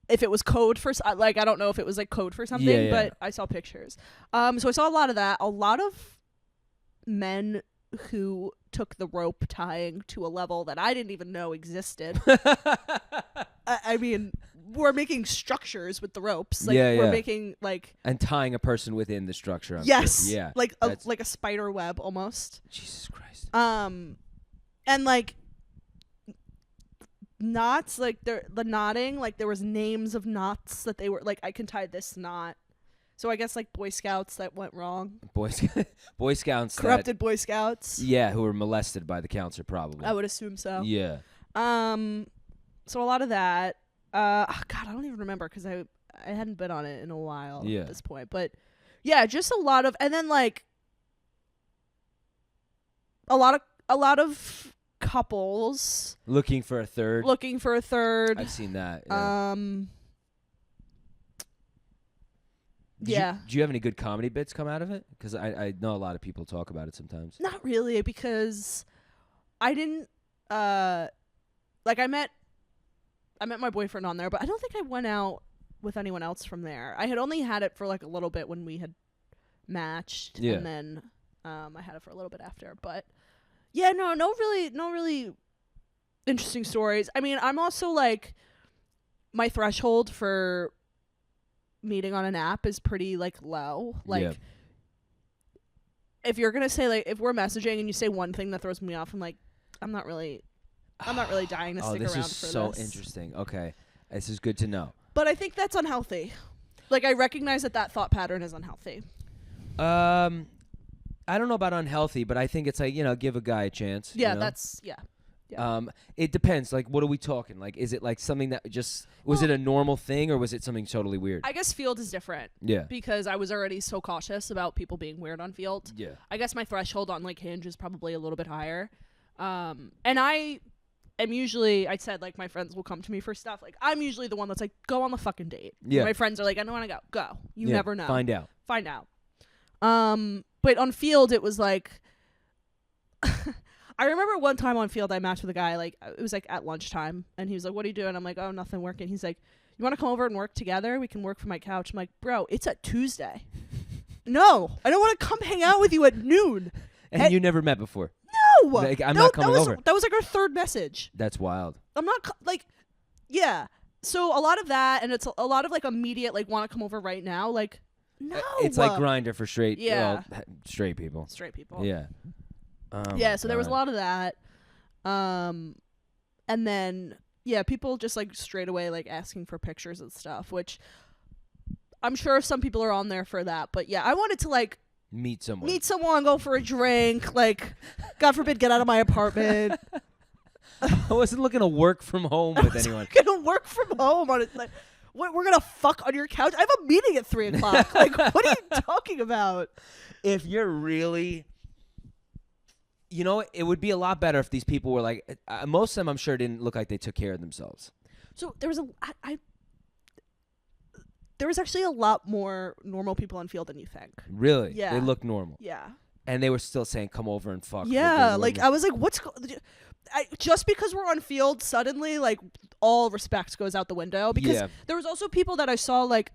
it was code for I don't know if it was like code for something, Yeah. but I saw pictures. So I saw a lot of that. A lot of men who took the rope tying to a level that I didn't even know existed. I mean, we're making structures with the ropes. Like Yeah, we're yeah. making like And tying a person within the structure. I'm yes, sure. Yeah. like that's- a spider web almost. Jesus Christ. And like knots, like the knotting, like there was names of knots that they were like I can tie this knot. So I guess like Boy Scouts that went wrong. Boy Scouts. Corrupted Boy Scouts. Yeah, who were molested by the counselor probably. I would assume so. Yeah. So a lot of that. God, I don't even remember because I hadn't been on it in a while Yeah. at this point. But yeah, just a lot of, and then like a lot of couples Looking for a third. looking for a third. I've seen that. Yeah. Yeah. Do you have any good comedy bits come out of it? Because I know a lot of people talk about it sometimes. Not really, because I didn't like I met my boyfriend on there, but I don't think I went out with anyone else from there. I had only had it for like a little bit when we had matched, Yeah. and then I had it for a little bit after. But yeah, no really interesting stories. I mean, I'm also like my threshold for meeting on an app is pretty like low. Like Yeah. if you're gonna say like if we're messaging and you say one thing that throws me off, I'm like I'm not really dying to stick this around is for so this. interesting. Okay, this is good to know. But I think that's unhealthy. Like I recognize that thought pattern is unhealthy. I don't know about unhealthy, but I think it's like give a guy a chance. Yeah, you know? that's yeah. It depends. Like, what are we talking? Like, is it like something that was it a normal thing or was it something totally weird? I guess field is different Yeah. because I was already so cautious about people being weird on field. Yeah. I guess my threshold on like Hinge is probably a little bit higher. And I am usually, I said like my friends will come to me for stuff. Like I'm usually the one that's like, go on the fucking date. Yeah. My friends are like, I don't want to go. Go. You Yeah, never know. Find out. Find out. But on field it was like I remember one time on field I matched with a guy, like it was like at lunchtime, and he was like, what are you doing? I'm like, oh, nothing, working. He's like, you want to come over and work together? We can work from my couch. I'm like, bro, it's a Tuesday. No, I don't want to come hang out with you at noon. And you never met before. No, Like, I'm not coming over. That was like our third message. That's wild. I'm not yeah. So a lot of that, and it's a lot of like immediate like want to come over right now. Like no, It's like Grindr for straight. Yeah. Well, straight people. straight people. Yeah. Yeah, so there was a God. lot of that. And then yeah, people just like straight away like asking for pictures and stuff, which I'm sure some people are on there for that. But yeah, I wanted to like Meet someone. meet someone, go for a drink, like God forbid get out of my apartment. I wasn't looking to work from home with anyone. Gonna work from home on it. Like, what, we're gonna fuck on your couch? I have a meeting at 3:00. Like, what are you talking about? If you're really, it would be a lot better if these people were like, most of them I'm sure didn't look like they took care of themselves. So there was there was actually a lot more normal people on Field than you think. Really? Yeah. They look normal. Yeah. And they were still saying, come over and fuck. Yeah, like, I was like, just because we're on Field, suddenly, like, all respect goes out the window. Because there was also people that I saw, like,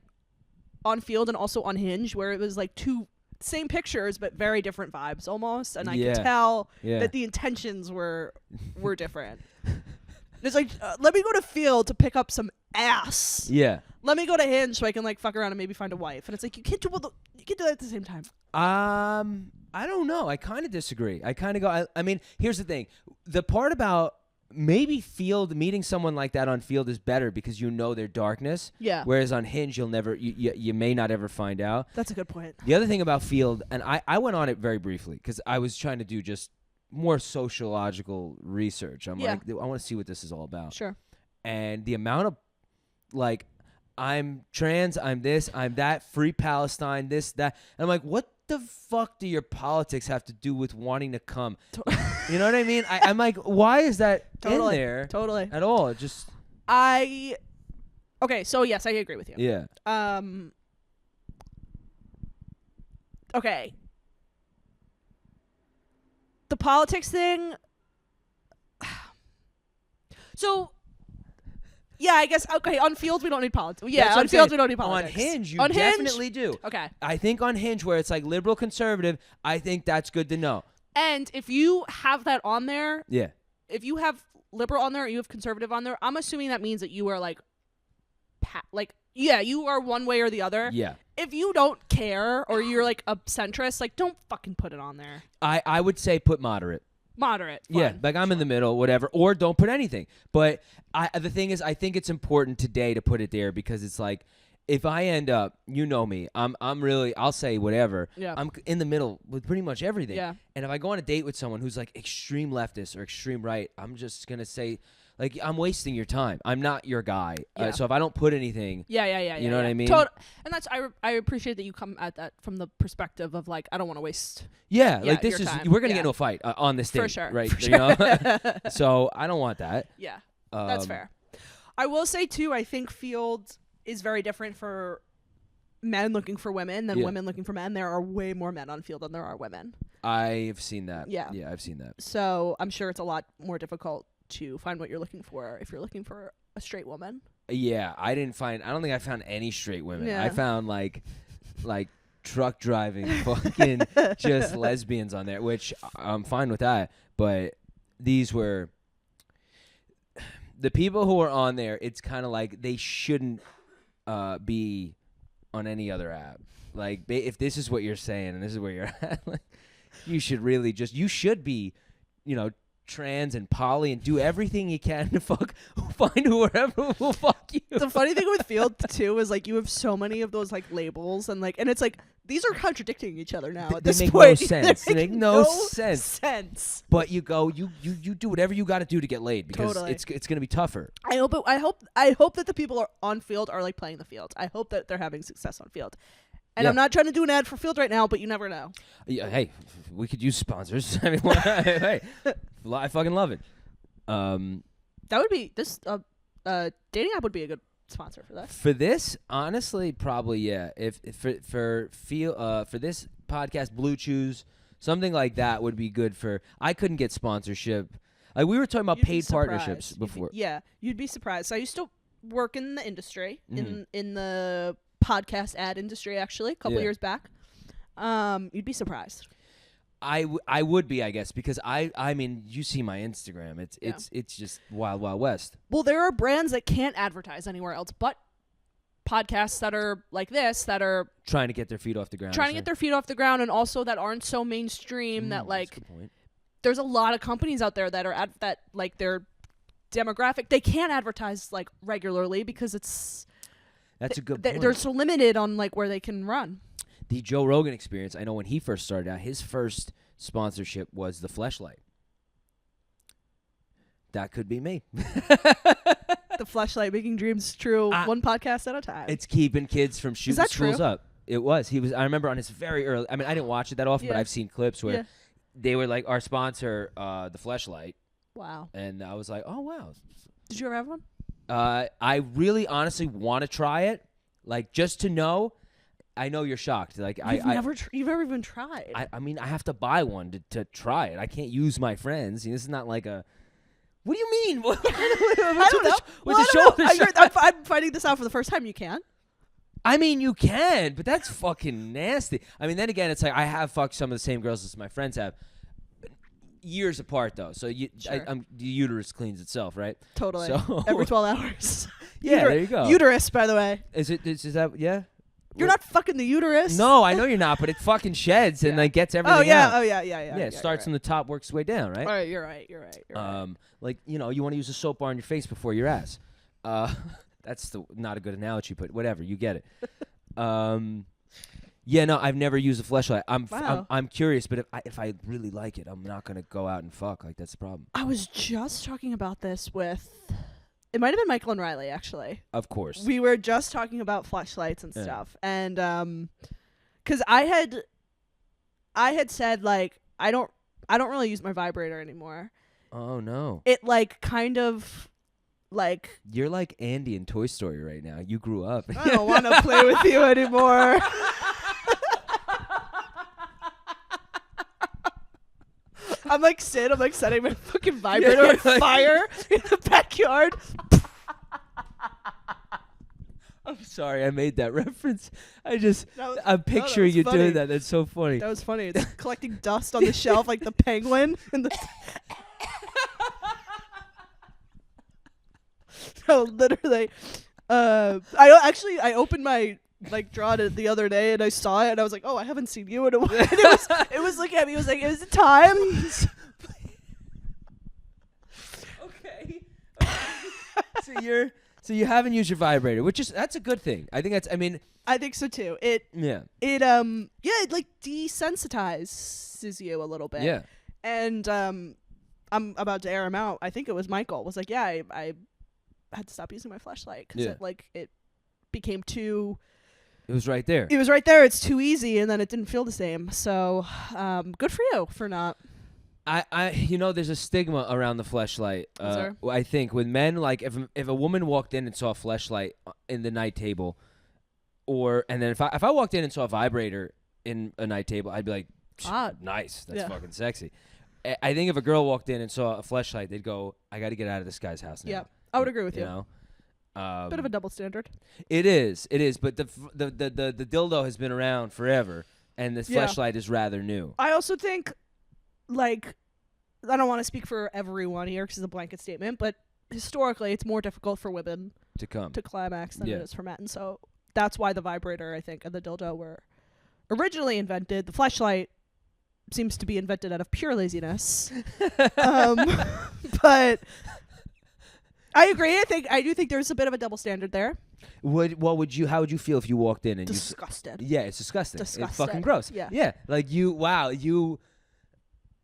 on Field and also on Hinge, where it was, like, two same pictures, but very different vibes, almost. And I could tell that the intentions were different. It's like, let me go to Field to pick up some ass. Yeah. Let me go to Hinge so I can, like, fuck around and maybe find a wife. And it's like, you can't do that at the same time. I don't know. I kind of disagree. I kind of go, I mean, here's the thing. The part about maybe Field, meeting someone like that on Field is better because you know their darkness. Yeah. Whereas on Hinge, you may not ever find out. That's a good point. The other thing about Field, and I went on it very briefly because I was trying to do just more sociological research. I'm like, I want to see what this is all about. Sure. And the amount of, like, I'm trans, I'm this, I'm that, free Palestine, this, that. And I'm like, what the fuck do your politics have to do with wanting to come? You know what I mean? I'm like, why is that in there at all? It just... Okay, so yes, I agree with you. Yeah. Okay. The politics thing... So... Yeah, I guess, okay, on Field we don't need politics. Yeah, on Field we don't need politics. On Hinge, you definitely do. Okay. I think on Hinge, where it's like liberal conservative, I think that's good to know. And if you have that on there, yeah. If you have liberal on there or you have conservative on there, I'm assuming that means that you are like, you are one way or the other. Yeah. If you don't care or you're like a centrist, like, don't fucking put it on there. I would say put moderate. Moderate. Fine. Yeah, like I'm in the middle, whatever, or don't put anything. But the thing is, I think it's important today to put it there because it's like, if I end up, you know me, I'm really, I'll say whatever. Yeah. I'm in the middle with pretty much everything. Yeah. And if I go on a date with someone who's like extreme leftist or extreme right, I'm just gonna say, like, I'm wasting your time. I'm not your guy. Yeah. So if I don't put anything, you know what I mean. And that's I appreciate that you come at that from the perspective of like, I don't want to waste. Like this is time. We're gonna get into a fight on this date, for sure, right? For you know. So I don't want that. Yeah, that's fair. I will say too, I think Field is very different for men looking for women than women looking for men. There are way more men on Field than there are women. I've seen that. Yeah, I've seen that. So I'm sure it's a lot more difficult to find what you're looking for if you're looking for a straight woman. Yeah, I don't think I found any straight women. Yeah. I found like truck driving fucking just lesbians on there, which I'm fine with that. But these were the people who are on there. It's kind of like they shouldn't be on any other app. Like, if this is what you're saying and this is where you're at, like, you should be, trans and poly and do everything you can to find whoever will fuck you. The funny thing with Field too is like you have so many of those like labels and it's like these are contradicting each other now at this make point. No sense. They make no sense. But you do whatever you got to do to get laid because it's going to be tougher. I hope that the people are on Field are like playing the field. I hope that they're having success on Field. And I'm not trying to do an ad for Field right now, but you never know. Yeah, hey, we could use sponsors. I mean, hey, I fucking love it. That would be this dating app would be a good sponsor for that. For this, honestly, probably yeah. If for this podcast, Blue Chews, something like that would be good for. I couldn't get sponsorship. Like we were talking about paid partnerships before. You'd be surprised. So I used to work in the industry in the podcast ad industry actually a couple years back. You'd be surprised. I would be, I guess, because I mean you see my Instagram. It's just wild west. Well, there are brands that can't advertise anywhere else but podcasts that are like this that are trying to get their feet off the ground. And also that aren't so mainstream that like that's a good point. There's a lot of companies out there that are that like their demographic they can't advertise like regularly because it's that's a good point. They're so limited on like where they can run. The Joe Rogan Experience, I know when he first started out, his first sponsorship was the Fleshlight. That could be me. The Fleshlight making dreams true, one podcast at a time. It's keeping kids from shooting schools up. It was. I remember on his very early, I mean, I didn't watch it that often, but I've seen clips where they were like, our sponsor, the Fleshlight. Wow. And I was like, oh, wow. Did you ever have one? I really honestly want to try it. Like just to know. I know you're shocked. Like You've never even tried. I mean, I have to buy one to try it. I can't use my friends. This is not like a. What do you mean? I don't know. With the shoulder shot? I'm finding this out for the first time. You can. I mean, you can, but that's fucking nasty. I mean, then again, it's like I have fucked some of the same girls as my friends have. Years apart, though. So Sure. the uterus cleans itself, right? Totally. So Every 12 hours. yeah, there you go. Uterus, by the way. Is that yeah? You're not fucking the uterus. No, I know you're not, but it fucking sheds and like gets everything out. Oh yeah. Yeah, it starts from the top, works its way down, right? All right, you're right. Like you want to use a soap bar on your face before your ass. That's not a good analogy, but whatever, you get it. Yeah, no, I've never used a fleshlight. I'm curious, but if I really like it, I'm not gonna go out and fuck. Like that's the problem. I was just talking about this with. It might have been Michael and Riley, actually. Of course. We were just talking about fleshlights and stuff, and because I had said like I don't really use my vibrator anymore. Oh no. It like kind of like you're like Andy in Toy Story right now. You grew up. I don't want to play with you anymore. I'm like setting my fucking vibrator on fire in the backyard. I'm sorry, I made that reference. I'm picturing that was you funny. doing that. That's so funny. That was funny. It's collecting dust on the shelf like the penguin. And no, literally. I opened my draw the other day and I saw it and I was like, oh, I haven't seen you in a while. And it was looking at me. It was like, is it time? Okay. So you haven't used your vibrator, that's a good thing. I think I think so too. It like desensitizes you a little bit. Yeah. And I'm about to air him out. I think it was Michael was like, yeah, I had to stop using my fleshlight because it became too. It was right there. It was right there. It's too easy, and then it didn't feel the same. So, good for you for not. There's a stigma around the fleshlight. Is there? I think with men, like if a woman walked in and saw a fleshlight in the night table, and then if I walked in and saw a vibrator in a night table, I'd be like, nice, that's fucking sexy. I think if a girl walked in and saw a fleshlight, they'd go, I got to get out of this guy's house now. Yeah, I would agree with you. You know. Bit of a double standard. It is, but the dildo has been around forever, and the fleshlight is rather new. I also think, like, I don't want to speak for everyone here because it's a blanket statement, but historically, it's more difficult for women to climax than it is for men. So that's why the vibrator, I think, and the dildo were originally invented. The fleshlight seems to be invented out of pure laziness, but. I agree. I do think there's a bit of a double standard there. How would you feel if you walked in and disgusted? Yeah, it's disgusting. Disgusted. It's fucking gross. Yeah. Like you.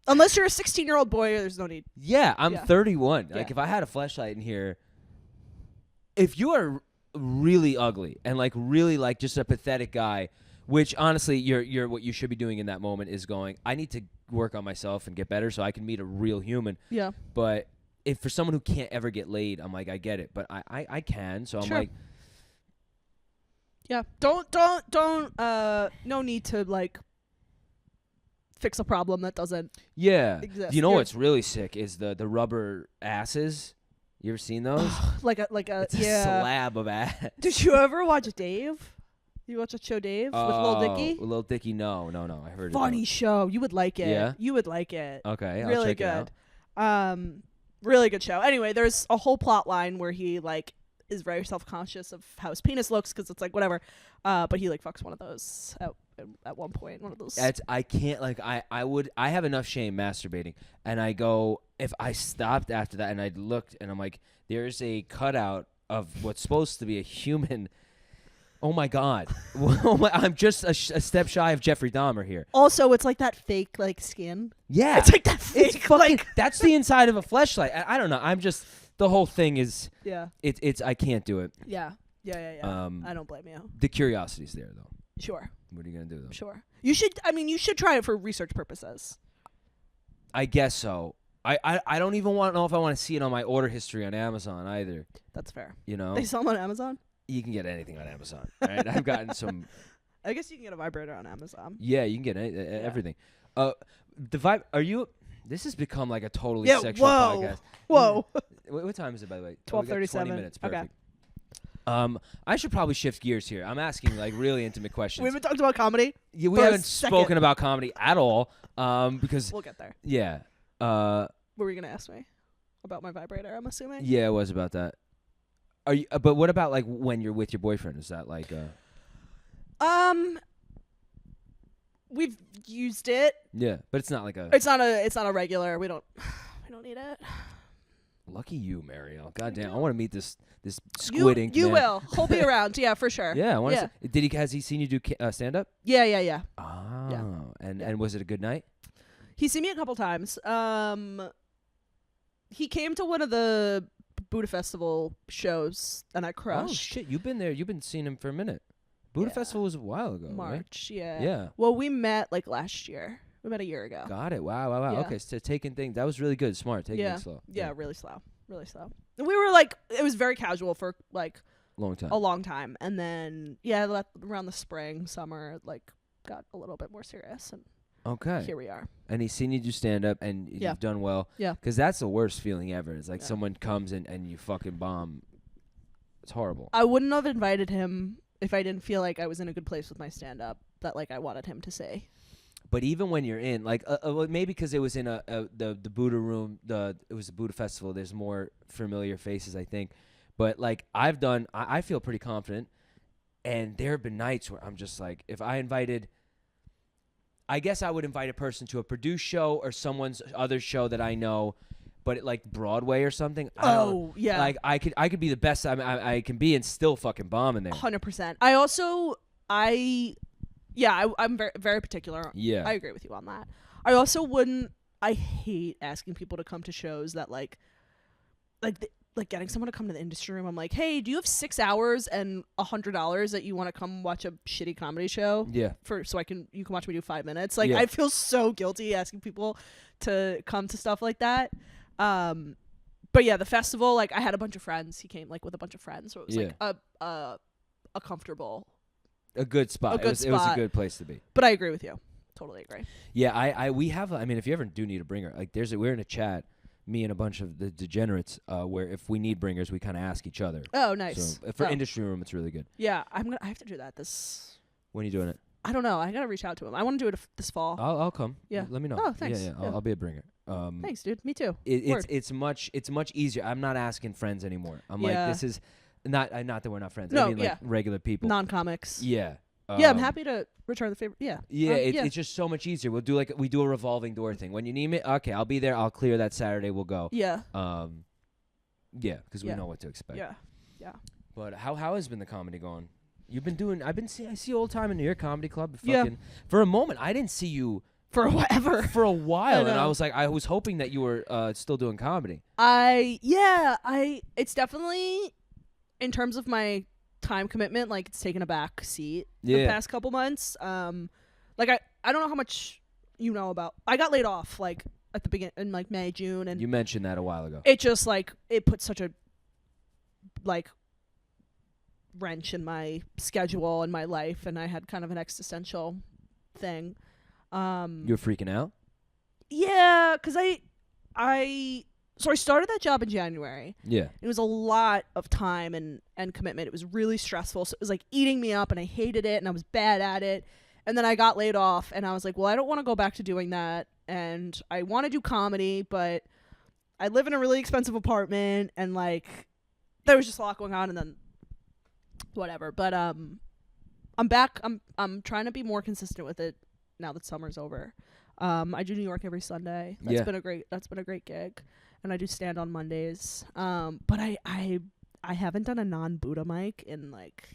Unless you're a 16-year-old boy, there's no need. Yeah, I'm 31. Yeah. Like if I had a fleshlight in here, if you are really ugly and like really like just a pathetic guy, which honestly, you're what you should be doing in that moment is going, I need to work on myself and get better so I can meet a real human. Yeah. But. If for someone who can't ever get laid, I'm like, I get it, but I can, so I'm like, yeah, don't no need to like fix a problem that doesn't exist. You know what's really sick is the rubber asses. You ever seen those? like a it's a slab of ass. Did you ever watch Dave? You watch that show Dave with Lil Dicky? Lil Dicky, no, I heard funny show. You would like it. Yeah? You would like it. Okay, I'll really check good. It out. Really good show. Anyway, there's a whole plot line where he like is very self-conscious of how his penis looks because it's like whatever. But he like fucks one of those at one point. One of those. I can't like I have enough shame masturbating, and I go if I stopped after that and I looked and I'm like, there's a cutout of what's supposed to be a human. Oh my God! I'm just a step shy of Jeffrey Dahmer here. Also, it's like that fake like skin. Yeah, it's like that fake. It's fucking, that's the inside of a fleshlight. I don't know. I'm just the whole thing is. Yeah. It's I can't do it. Yeah. I don't blame you. The curiosity's there though. Sure. What are you gonna do though? Sure. You should. I mean, you should try it for research purposes. I guess so. I don't even know if I want to see it on my order history on Amazon either. That's fair. You know. They sell them on Amazon. You can get anything on Amazon. Right? I've gotten some. I guess you can get a vibrator on Amazon. Yeah, you can get everything. The vibe. Are you? This has become like a totally Yeah. sexual Whoa. podcast. Whoa. What time is it, by the way? 12:37. 20 minutes. Okay. Perfect. I should probably shift gears here. I'm asking like really intimate questions. We haven't talked about comedy. Yeah, we for a haven't second. spoken about comedy at all. Because We'll get there. yeah. What were you gonna ask me about my vibrator? I'm assuming. Yeah, it was about that. Are you? But what about like when you're with your boyfriend? Is that like? We've used it. Yeah, but it's not like a. It's not a regular. We don't need it. Lucky you, Mariel. Goddamn, I want to meet this You squid ink man. will. He'll be around. Yeah, for sure. Yeah, I want to. Yeah. Has he seen you do stand up? Yeah. Oh, and was it a good night? He's seen me a couple times. He came to one of the Buddha Festival shows, and I crushed. Oh shit, you've been there. You've been seeing him for a minute. Buddha Yeah. Festival was a while ago. March, right? yeah. Yeah. Well, we met like last year. We met a year ago. Got it. Wow. Yeah. Okay, so taking things that was really good. Smart. Taking it slow. Yeah, really slow. And we were like, it was very casual for like Long time. a long time, and then around the spring, summer, it, like got a little bit more serious, and Okay. here we are. And he's seen you do stand up, and Yeah. you've done well. Yeah. Because that's the worst feeling ever. It's like Yeah. someone comes and you fucking bomb. It's horrible. I wouldn't have invited him if I didn't feel like I was in a good place with my stand up. That like I wanted him to say. But even when you're in, like, maybe because it was in the Buddha room, it was the Buddha Festival. There's more familiar faces, I think. But like I feel pretty confident. And there have been nights where I'm just like, if I invited, I guess I would invite a person to a produced show or someone's other show that I know, but like Broadway or something. I don't, Yeah. like I could be the best I can be and still fucking bomb in there. 100%. I also I'm very very particular. Yeah. I agree with you on that. I also wouldn't. I hate asking people to come to shows that like getting someone to come to the industry room. I'm like, hey, do you have 6 hours and $100 that you want to come watch a shitty comedy show? Yeah. So you can watch me do 5 minutes. Like Yeah. I feel so guilty asking people to come to stuff like that. But yeah, the festival, like I had a bunch of friends. He came like with a bunch of friends, so it was like a comfortable. A good spot. A good It was a spot. good place to be. But I agree with you. Totally agree. Yeah, we have. I mean, if you ever do need a bringer, like we're in a chat, me and a bunch of the degenerates, where if we need bringers, we kind of ask each other. Oh, nice. So for Oh. industry room, it's really good. Yeah, I have to do that When are you doing it? I don't know. I gotta reach out to him. I want to do it this fall. I'll come. Yeah. Let me know. Oh, thanks. Yeah. Yeah. I'll be a bringer. Thanks, dude. Me too. It's much easier. I'm not asking friends anymore. I'm like, Yeah. this is not that we're not friends. No, I mean, like yeah. regular people. Non-comics. Yeah. Yeah, I'm happy to return the favor. Yeah. Yeah, Yeah. it's just so much easier. We do a revolving door thing. When you need me, okay, I'll be there. I'll clear that Saturday. We'll go. Yeah. Yeah, because we Yeah. know what to expect. Yeah. But how has been the comedy going? You've been doing. I see you all the time in New York Comedy Club. Yeah. For a moment, I didn't see you For whatever. for a while, and I know. was like, I was hoping that you were still doing comedy. It's definitely in terms of my time commitment, like it's taken a back seat the Yeah. past couple months. Like I don't know how much you know about. I got laid off like at the beginning in like May, June, and You mentioned that a while ago. it just like it put such a like wrench in my schedule and my life, and I had kind of an existential thing. You're freaking out. Yeah, because so I started that job in January. Yeah. It was a lot of time and commitment. It was really stressful. So it was like eating me up, and I hated it, and I was bad at it. And then I got laid off, and I was like, well, I don't want to go back to doing that. And I want to do comedy, but I live in a really expensive apartment, and like there was just a lot going on, and then whatever. But I'm back. I'm trying to be more consistent with it now that summer's over. I do New York every Sunday. That's been a great gig. And I do stand on Mondays. But I haven't done a non-Buddha mic in like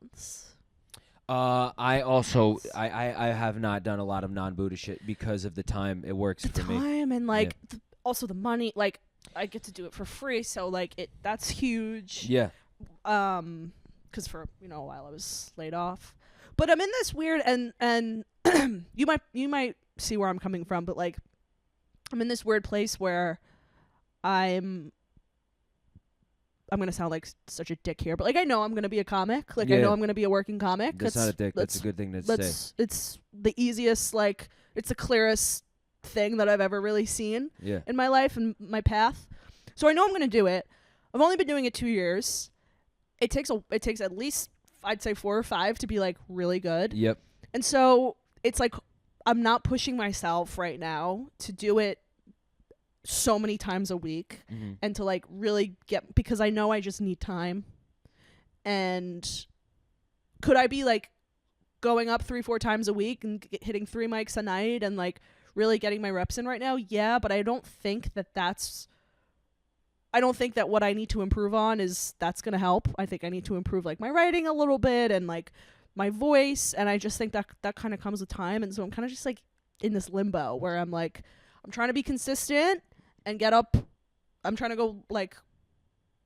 months. I also I have not done a lot of non-Buddha shit because of the time it works The for me. time and like also the money. Like I get to do it for free, so like that's huge. Yeah. Because for a while I was laid off. But I'm in this weird and you might see where I'm coming from, but like I'm in this weird place where I'm I'm gonna sound like such a dick here, but like I know I'm gonna be a comic. Like I Yeah. know I'm gonna be a working comic. That's not a dick. That's a good thing to say. It's the easiest, like it's the clearest thing that I've ever really seen Yeah. in my life and my path. So I know I'm gonna do it. I've only been doing it 2 years. It takes at least I'd say 4 or 5 to be like really good. Yep. And so it's like I'm not pushing myself right now to do it so many times a week and to like really get, because I know I just need time. And could I be like going up 3-4 times a week and hitting 3 mics a night and like really getting my reps in right now? Yeah, but I don't think that what I need to improve on that's going to help. I think I need to improve like my writing a little bit and like my voice, and I just think that kind of comes with time. And so I'm kind of just like in this limbo where I'm like, I'm trying to be consistent and get up. I'm trying to go like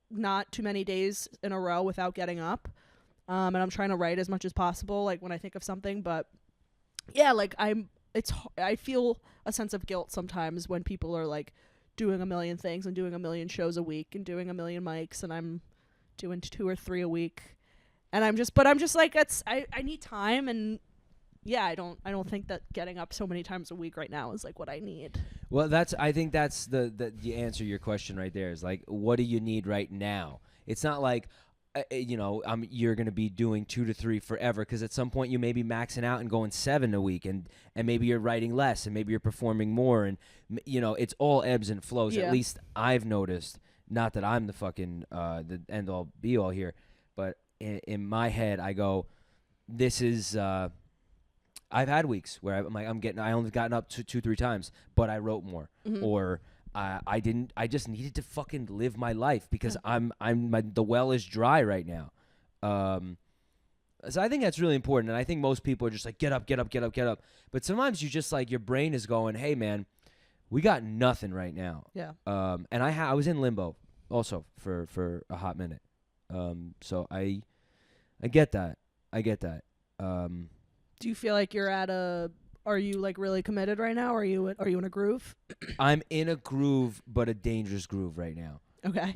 not too many days in a row without getting up. And I'm trying to write as much as possible, like when I think of something. But yeah, like I feel a sense of guilt sometimes when people are like doing a million things and doing a million shows a week and doing a million mics, and I'm doing 2 or 3 a week. And I'm just like, I need time. And yeah, I don't think that getting up so many times a week right now is like what I need. Well, I think that's the answer to your question right there is like, what do you need right now? It's not like, you're going to be doing 2 to 3 forever, because at some point you may be maxing out and going 7 a week, and maybe you're writing less, and maybe you're performing more, and it's all ebbs and flows. Yeah. At least I've noticed. Not that I'm the fucking the end all be all here, but in my head I go, this is. I've had weeks where I only gotten up 2-3 times, but I wrote more, or I didn't. I just needed to fucking live my life because the well is dry right now. So I think that's really important, and I think most people are just like, get up, get up, get up, get up. But sometimes you just like, your brain is going, hey man, we got nothing right now. Yeah. And I was in limbo also for a hot minute. So I get that. I get that. Do you feel like are you like really committed right now? Are you in a groove? I'm in a groove, but a dangerous groove right now. Okay.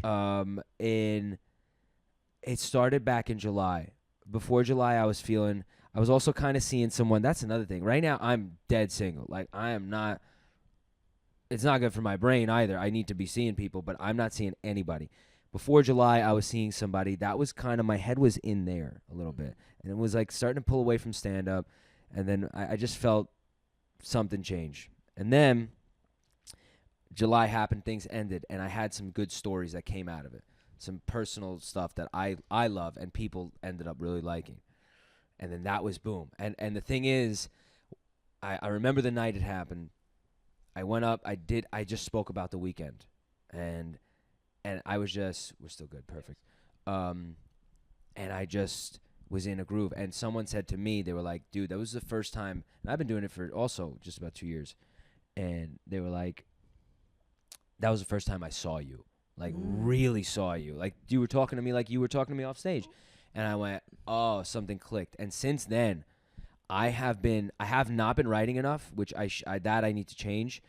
It started back in July. Before July, I was also kind of seeing someone. That's another thing. Right now, I'm dead single. Like, I am not. It's not good for my brain either. I need to be seeing people, but I'm not seeing anybody. Before July, I was seeing somebody. That was kind of, my head was in there a little bit. And it was like starting to pull away from stand-up. And then I just felt something change. And then July happened, things ended, and I had some good stories that came out of it. Some personal stuff that I love and people ended up really liking. And then that was boom. And the thing is, I remember the night it happened. I went up, I just spoke about the weekend. And I was just, we're still good, perfect. And I just was in a groove. And someone said to me, they were like, dude, that was the first time, and I've been doing it for also just about 2 years. And they were like, that was the first time I saw you. Like, really saw you. Like, you were talking to me like you were talking to me off stage. And I went, oh, something clicked. And since then, I have not been writing enough, which I need to change.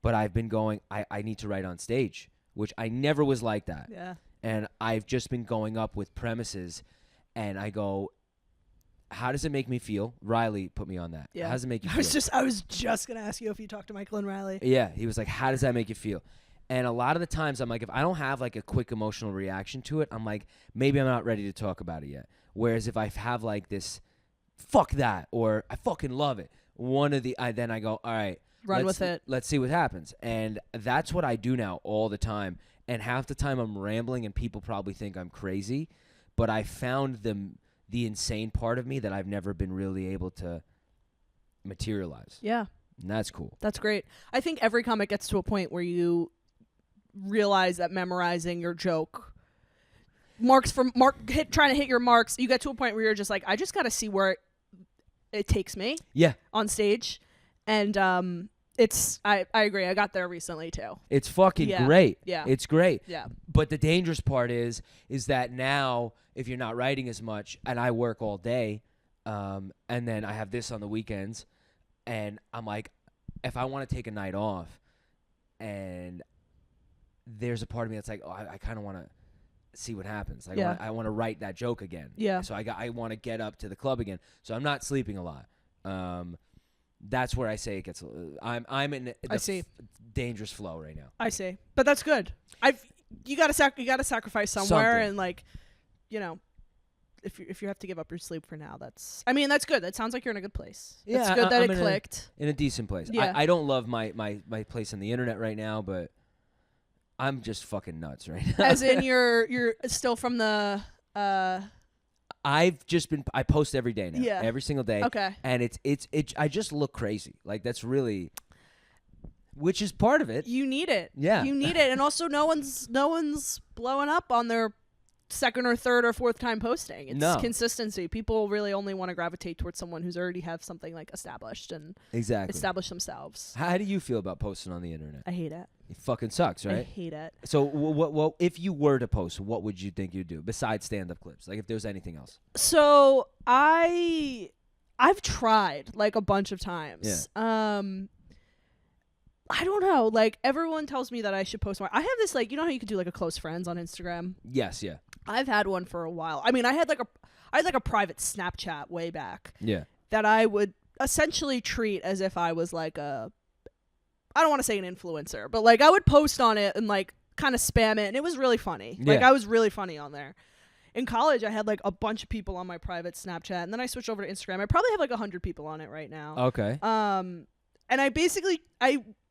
But I've been going, I need to write on stage, which I never was like that. Yeah. And I've just been going up with premises, and I go, how does it make me feel? Riley put me on that. Yeah. How does it make you feel? I was just going to ask you if you talked to Michael and Riley. Yeah. He was like, how does that make you feel? And a lot of the times I'm like, if I don't have like a quick emotional reaction to it, I'm like, maybe I'm not ready to talk about it yet. Whereas if I have like this, fuck that, or I fucking love it, then I go, all right, Run with it. Let's see what happens. And that's what I do now all the time. And half the time I'm rambling and people probably think I'm crazy, but I found the insane part of me that I've never been really able to materialize. Yeah. And that's cool. That's great. I think every comic gets to a point where you realize that memorizing your joke, trying to hit your marks, you get to a point where you're just like, I just got to see where it takes me. Yeah. On stage. And I agree. I got there recently too. It's fucking great. Yeah. It's great. Yeah. But the dangerous part is that now if you're not writing as much, and I work all day, and then I have this on the weekends, and I'm like, if I want to take a night off, and there's a part of me that's like, oh, I kind of want to, see what happens. Yeah. I want to write that joke again. Yeah. So I want to get up to the club again. So I'm not sleeping a lot. That's where I say it gets. I'm in the dangerous flow right now. I see, but that's good. You gotta sacrifice somewhere, Something. and like, you know, if you have to give up your sleep for now, that's good. That sounds like you're in a good place. Yeah, it's good that I'm it clicked. In a decent place. Yeah. I don't love my place on the internet right now, but I'm just fucking nuts right now. As in you're still from the I post every day now. Yeah. Every single day. Okay. And it's I just look crazy. Like that's really, which is part of it. You need it. Yeah. You need it. And also no one's blowing up on their second or third or fourth time posting. It's consistency. People really only want to gravitate towards someone who's already have something like established and establish themselves. How do you feel about posting on the internet? I hate it. It fucking sucks, right? I hate it. So what if you were to post, what would you think you'd do besides stand-up clips? Like if there's anything else? So I've tried like a bunch of times. Yeah. I don't know. Like everyone tells me that I should post more. I have this like, you know how you could do like a close friends on Instagram? Yes, yeah. I've had one for a while. I mean, I had like a private Snapchat way back. Yeah. That I would essentially treat as if I was like I don't want to say an influencer, but like I would post on it and like kind of spam it, and it was really funny. Yeah. Like I was really funny on there. In college, I had like a bunch of people on my private Snapchat, and then I switched over to Instagram. I probably have like 100 people on it right now. Okay. And I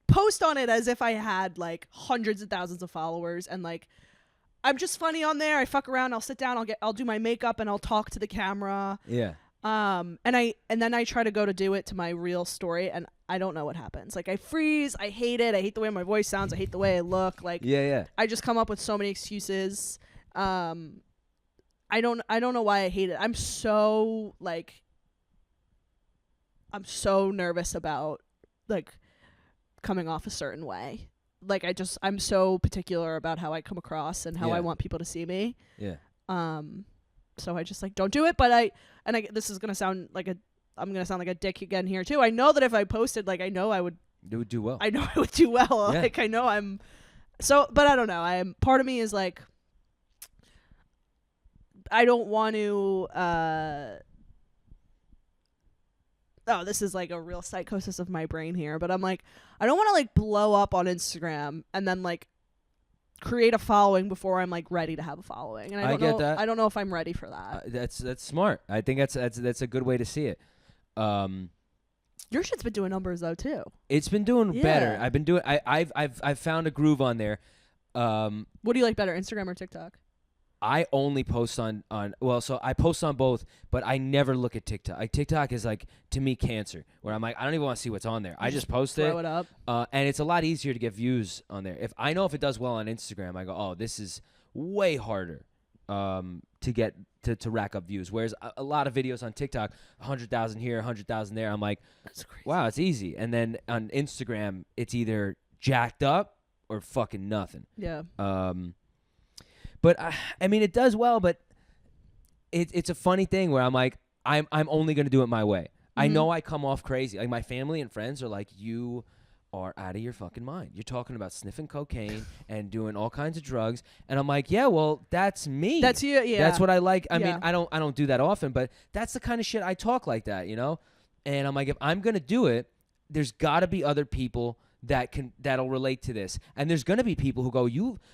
post on it as if I had like hundreds of thousands of followers, and like I'm just funny on there. I fuck around. I'll sit down. I'll do my makeup, and I'll talk to the camera. Yeah. And then I try to do it to my real story, and I don't know what happens. Like I freeze. I hate it. I hate the way my voice sounds. I hate the way I look. Like yeah. I just come up with so many excuses. I don't know why I hate it. I'm so nervous about like coming off a certain way. Like I'm so particular about how I come across and how I want people to see me. Yeah. So I just like don't do it, but this is gonna sound like I'm gonna sound like a dick again here too. I know that if I posted, like I know I would. It would do well. I know I would do well. Yeah. Like I know I'm. So, but I don't know. Part of me is like, I don't want to. Oh, this is like a real psychosis of my brain here, but I'm like, I don't want to like blow up on Instagram and then like create a following before I'm like ready to have a following. And I get that. I don't know if I'm ready for that. That's smart. I think that's a good way to see it. Your shit's been doing numbers though too. It's been doing better. Yeah. I've been doing. I've found a groove on there. What do you like better, Instagram or TikTok? I only post on so I post on both, but I never look at TikTok. Like TikTok is like to me cancer, where I'm like I don't even want to see what's on there. I just post it, throw it up, and it's a lot easier to get views on there. If I know if it does well on Instagram, I go, oh, this is way harder to get to rack up views. Whereas a lot of videos on TikTok, 100,000 here, 100,000 there, I'm like, that's crazy. Wow, it's easy. And then on Instagram, it's either jacked up or fucking nothing. Yeah. But I mean, it does well, but it's a funny thing where I'm like, I'm only gonna do it my way. Mm-hmm. I know I come off crazy. Like my family and friends are like, you are out of your fucking mind. You're talking about sniffing cocaine and doing all kinds of drugs, and I'm like, yeah, well, that's me. That's you. Yeah. That's what I like. I Yeah. mean, I don't do that often, but that's the kind of shit I talk like that, you know. And I'm like, if I'm gonna do it, there's got to be other people that'll relate to this, and there's gonna be people who go,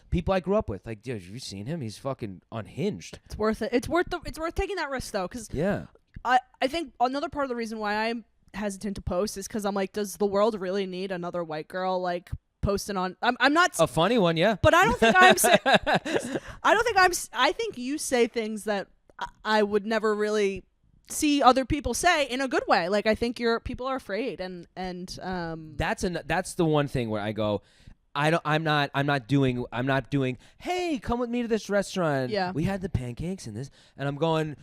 people I grew up with, like, dude, have you seen him? He's fucking unhinged. It's worth it. It's worth taking that risk though, because Yeah. I think another part of the reason why I'm hesitant to post is because I'm like, does the world really need another white girl like posting on? I'm not A funny one, yeah. but I don't think I think you say things that I would never really see other people say in a good way. Like I think people are afraid, and that's the one thing where I go, I'm not doing, hey, come with me to this restaurant. Yeah. We had the pancakes and this, and I'm going,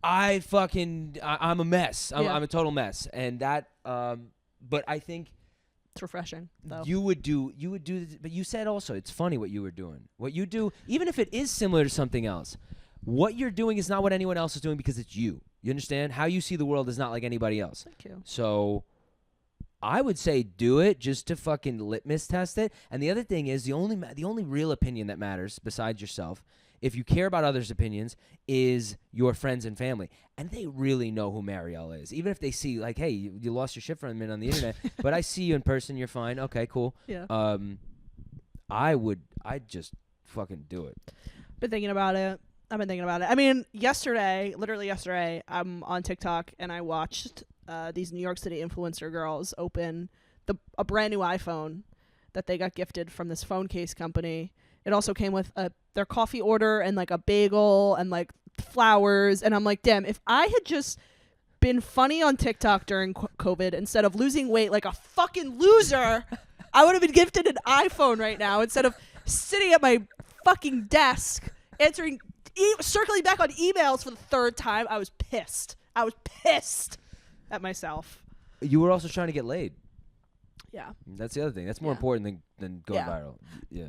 I'm a mess. I'm a total mess. And that, but I think it's refreshing though. you would do this, but you said also, it's funny what you were doing. What you do, even if it is similar to something else, what you're doing is not what anyone else is doing because it's you. You understand? How you see the world is not like anybody else. Thank you. So I would say do it just to fucking litmus test it. And the other thing is the only real opinion that matters besides yourself if you care about others' opinions, is your friends and family. And they really know who Mariel is. Even if they see, like, hey, you lost your shit for a minute on the internet, but I see you in person, you're fine. Okay, cool. Yeah. I'd just fucking do it. Been thinking about it. I've been thinking about it. I mean, literally yesterday, I'm on TikTok and I watched these New York City influencer girls open a brand new iPhone that they got gifted from this phone case company. It also came with their coffee order and like a bagel and like flowers. And I'm like, damn, if I had just been funny on TikTok during COVID instead of losing weight like a fucking loser, I would have been gifted an iPhone right now instead of sitting at my fucking desk answering, circling back on emails for the third time. I was pissed. At myself. You were also trying to get laid. Yeah. That's the other thing. That's more important than going viral. Yeah.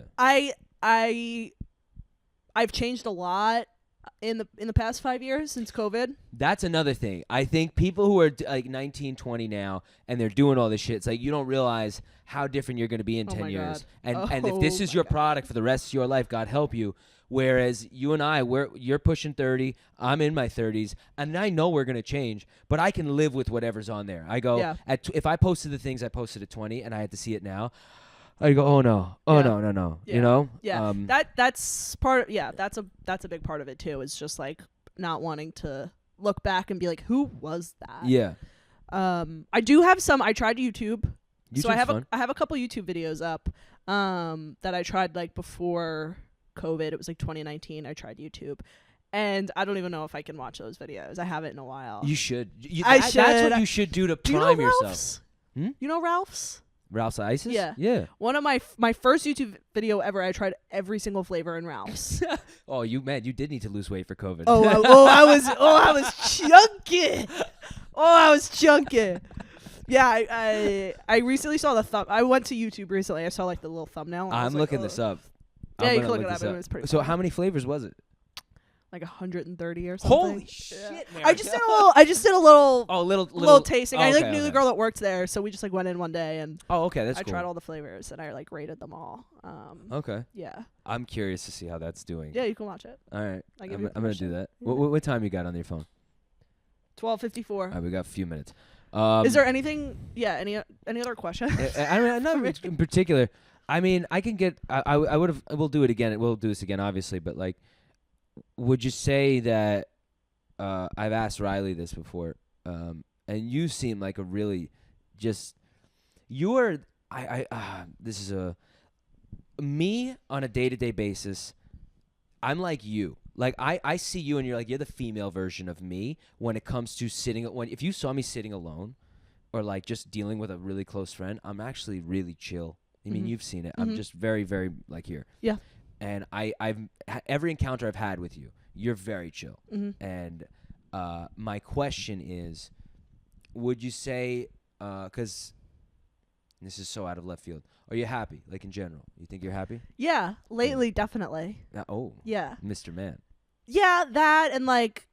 I've changed a lot in the past 5 years since COVID. That's another thing. I think people who are like 19, 20 now and they're doing all this shit, it's like you don't realize how different you're going to be in 10 years. God. And if this is your product for the rest of your life, God help you. Whereas you and I, you're pushing 30, I'm in my 30s, and I know we're going to change, but I can live with whatever's on there. I go, if I posted the things I posted at 20 and I had to see it now, I go, oh no, no. Yeah. You know? Yeah. That's part of, that's a big part of it too. Is just like not wanting to look back and be like, who was that? Yeah. I do have I tried YouTube. YouTube's So I fun. have a couple YouTube videos up that I tried like before COVID. It was like 2019. I tried YouTube. And I don't even know if I can watch those videos. I haven't in a while. You should. I should. That's what you should do to prime yourself. You know Ralph's? Ralph's Isis? Yeah. Yeah. One of my first YouTube video ever, I tried every single flavor in Ralph's. Oh, you did need to lose weight for COVID. I was chunky. I was chunky. Yeah, I recently saw I went to YouTube recently. I saw like the little thumbnail. And I'm looking this up. Yeah, you can look it up. It's pretty So funny. how many flavors was it? Like 130 or something. Holy shit! Yeah. I just did a little little tasting. Oh, I okay, knew the girl that worked there, so we just like went in one day and that's I cool. tried all the flavors and I like rated them all. Okay. Yeah. I'm curious to see how that's doing. Yeah, you can watch it. All right. I'm gonna do that. Yeah. What time you got on your phone? 12:54. All right, we got a few minutes. Is there anything? Yeah. Any other questions? I mean, not in particular. I mean, I can get. I would have. We'll do it again. We'll do this again, obviously. But like, would you say that? I've asked Riley this before, and you seem like a really, just. You're. This is me on a day-to-day basis. I'm like you. Like I see you, and you're the female version of me when it comes to sitting. If you saw me sitting alone, or like just dealing with a really close friend, I'm actually really chill. I mean, you've seen it. I'm just very, very like here. Yeah. And I've every encounter I've had with you, you're very chill. And my question is, would you say, because this is so out of left field, are you happy? Like in general, you think you're happy? Yeah. Lately, definitely. Yeah, Mr. Man. Yeah, that and like,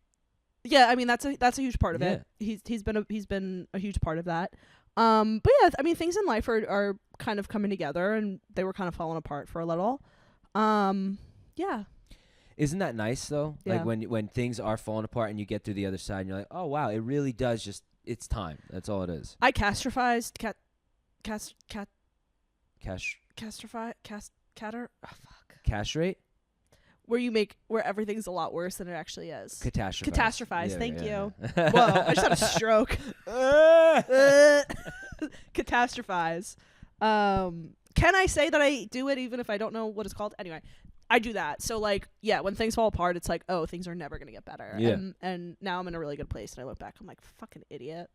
yeah. I mean, that's a huge part of Yeah. it. He's been a huge part of that. But yeah, I mean, things in life are kind of coming together, and they were kind of falling apart for a little. Yeah. Isn't that nice though? Yeah. Like when things are falling apart and you get through the other side, and you're like, oh wow, it really does just. It's time. That's all it is. I castrify. Castrate. Where everything's a lot worse than it actually is. Catastrophize. Catastrophize. Yeah, Thank you. yeah. Whoa! I just had a stroke. Catastrophize. Can I say that I do it even if I don't know what it's called? Anyway, I do that. So like, yeah, when things fall apart, it's like, oh, things are never gonna get better. Yeah. And now I'm in a really good place, and I look back, I'm like, fucking idiot.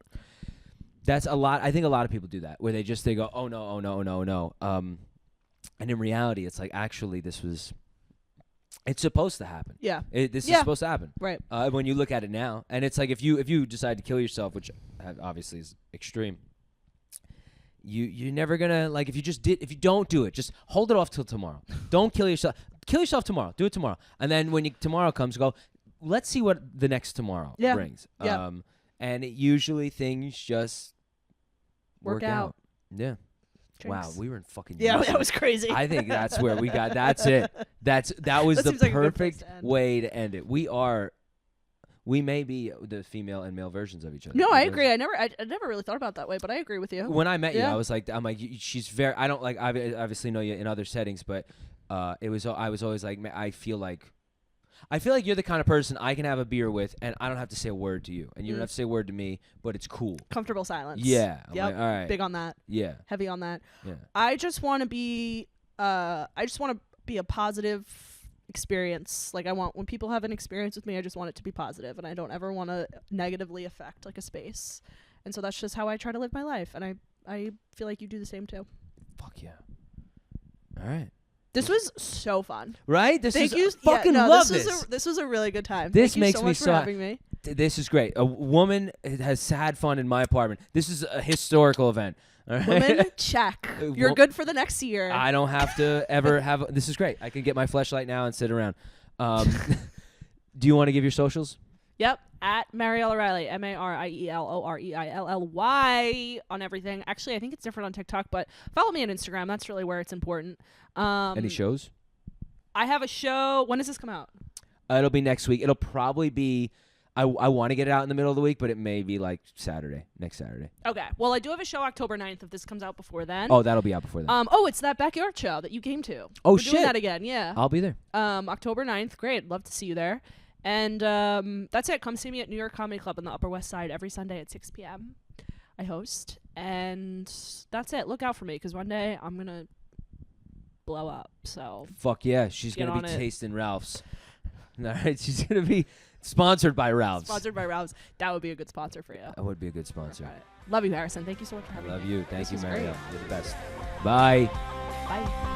That's a lot. I think a lot of people do that, where they go, oh no. And in reality, it's like actually it's supposed to happen. Yeah. This is supposed to happen. Right. When you look at it now, and it's like if you decide to kill yourself, which obviously is extreme, you're never gonna like if you don't do it, just hold it off till tomorrow. Don't kill yourself. Kill yourself tomorrow. Do it tomorrow, and then when tomorrow comes, go. Let's see what the next tomorrow brings. Yeah. And usually things just work out. Yeah. Wow, Jinx. we were in fucking Yeah, unison. that was crazy. I think that's where we got. That's it. That was That the seems like a good place perfect to end. way to end it. We may be the female and male versions of each other. No, I Because agree. I never really thought about it that way, but I agree with you. When I met you, Yeah. I was like, she's very. I don't like. I obviously know you in other settings, but I was always like, I feel like you're the kind of person I can have a beer with, and I don't have to say a word to you, and you don't have to say a word to me, but it's cool. Comfortable silence. Yeah. I'm Yep. like, all right. Big on that. Yeah. Heavy on that. Yeah. I just want to be. I just want to be a positive experience. Like I want when people have an experience with me, I just want it to be positive, and I don't ever want to negatively affect like a space. And so that's just how I try to live my life, and I feel like you do the same too. Fuck yeah. All right. This was so fun. Right? Thank you. Fucking yeah, no, love this. This was a really good time. This Thank makes you so me much so for having me. This is great. A woman has had fun in my apartment. This is a historical event. All right? Woman, check. You're Wo- good for the next year. I don't have to ever have. This is great. I can get my fleshlight now and sit around. Do you want to give your socials? Yep. At Mariel O'Reilly, MarielOreilly on everything. Actually, I think it's different on TikTok, but follow me on Instagram. That's really where it's important. Any shows? I have a show. When does this come out? It'll be next week. It'll probably be. I want to get it out in the middle of the week, but it may be like next Saturday. Okay. Well, I do have a show October 9th if this comes out before then. Oh, that'll be out before then. It's that backyard show that you came to. Oh, We're shit. doing that again, yeah. I'll be there. October 9th. Great. Love to see you there. And that's it. Come see me at New York Comedy Club on the Upper West Side every Sunday at 6 p.m. I host. And that's it. Look out for me because one day I'm going to blow up. So Fuck yeah. She's Get going to on be it. tasting Ralph's. All right. She's going to be sponsored by Ralph's. sponsored by Ralph's. That would be a good sponsor for you. That would be a good sponsor. All right. Love you, Harrison. Thank you so much for having me. Love you. Thank This you, was Mariel. great. You're the best. Bye. Bye.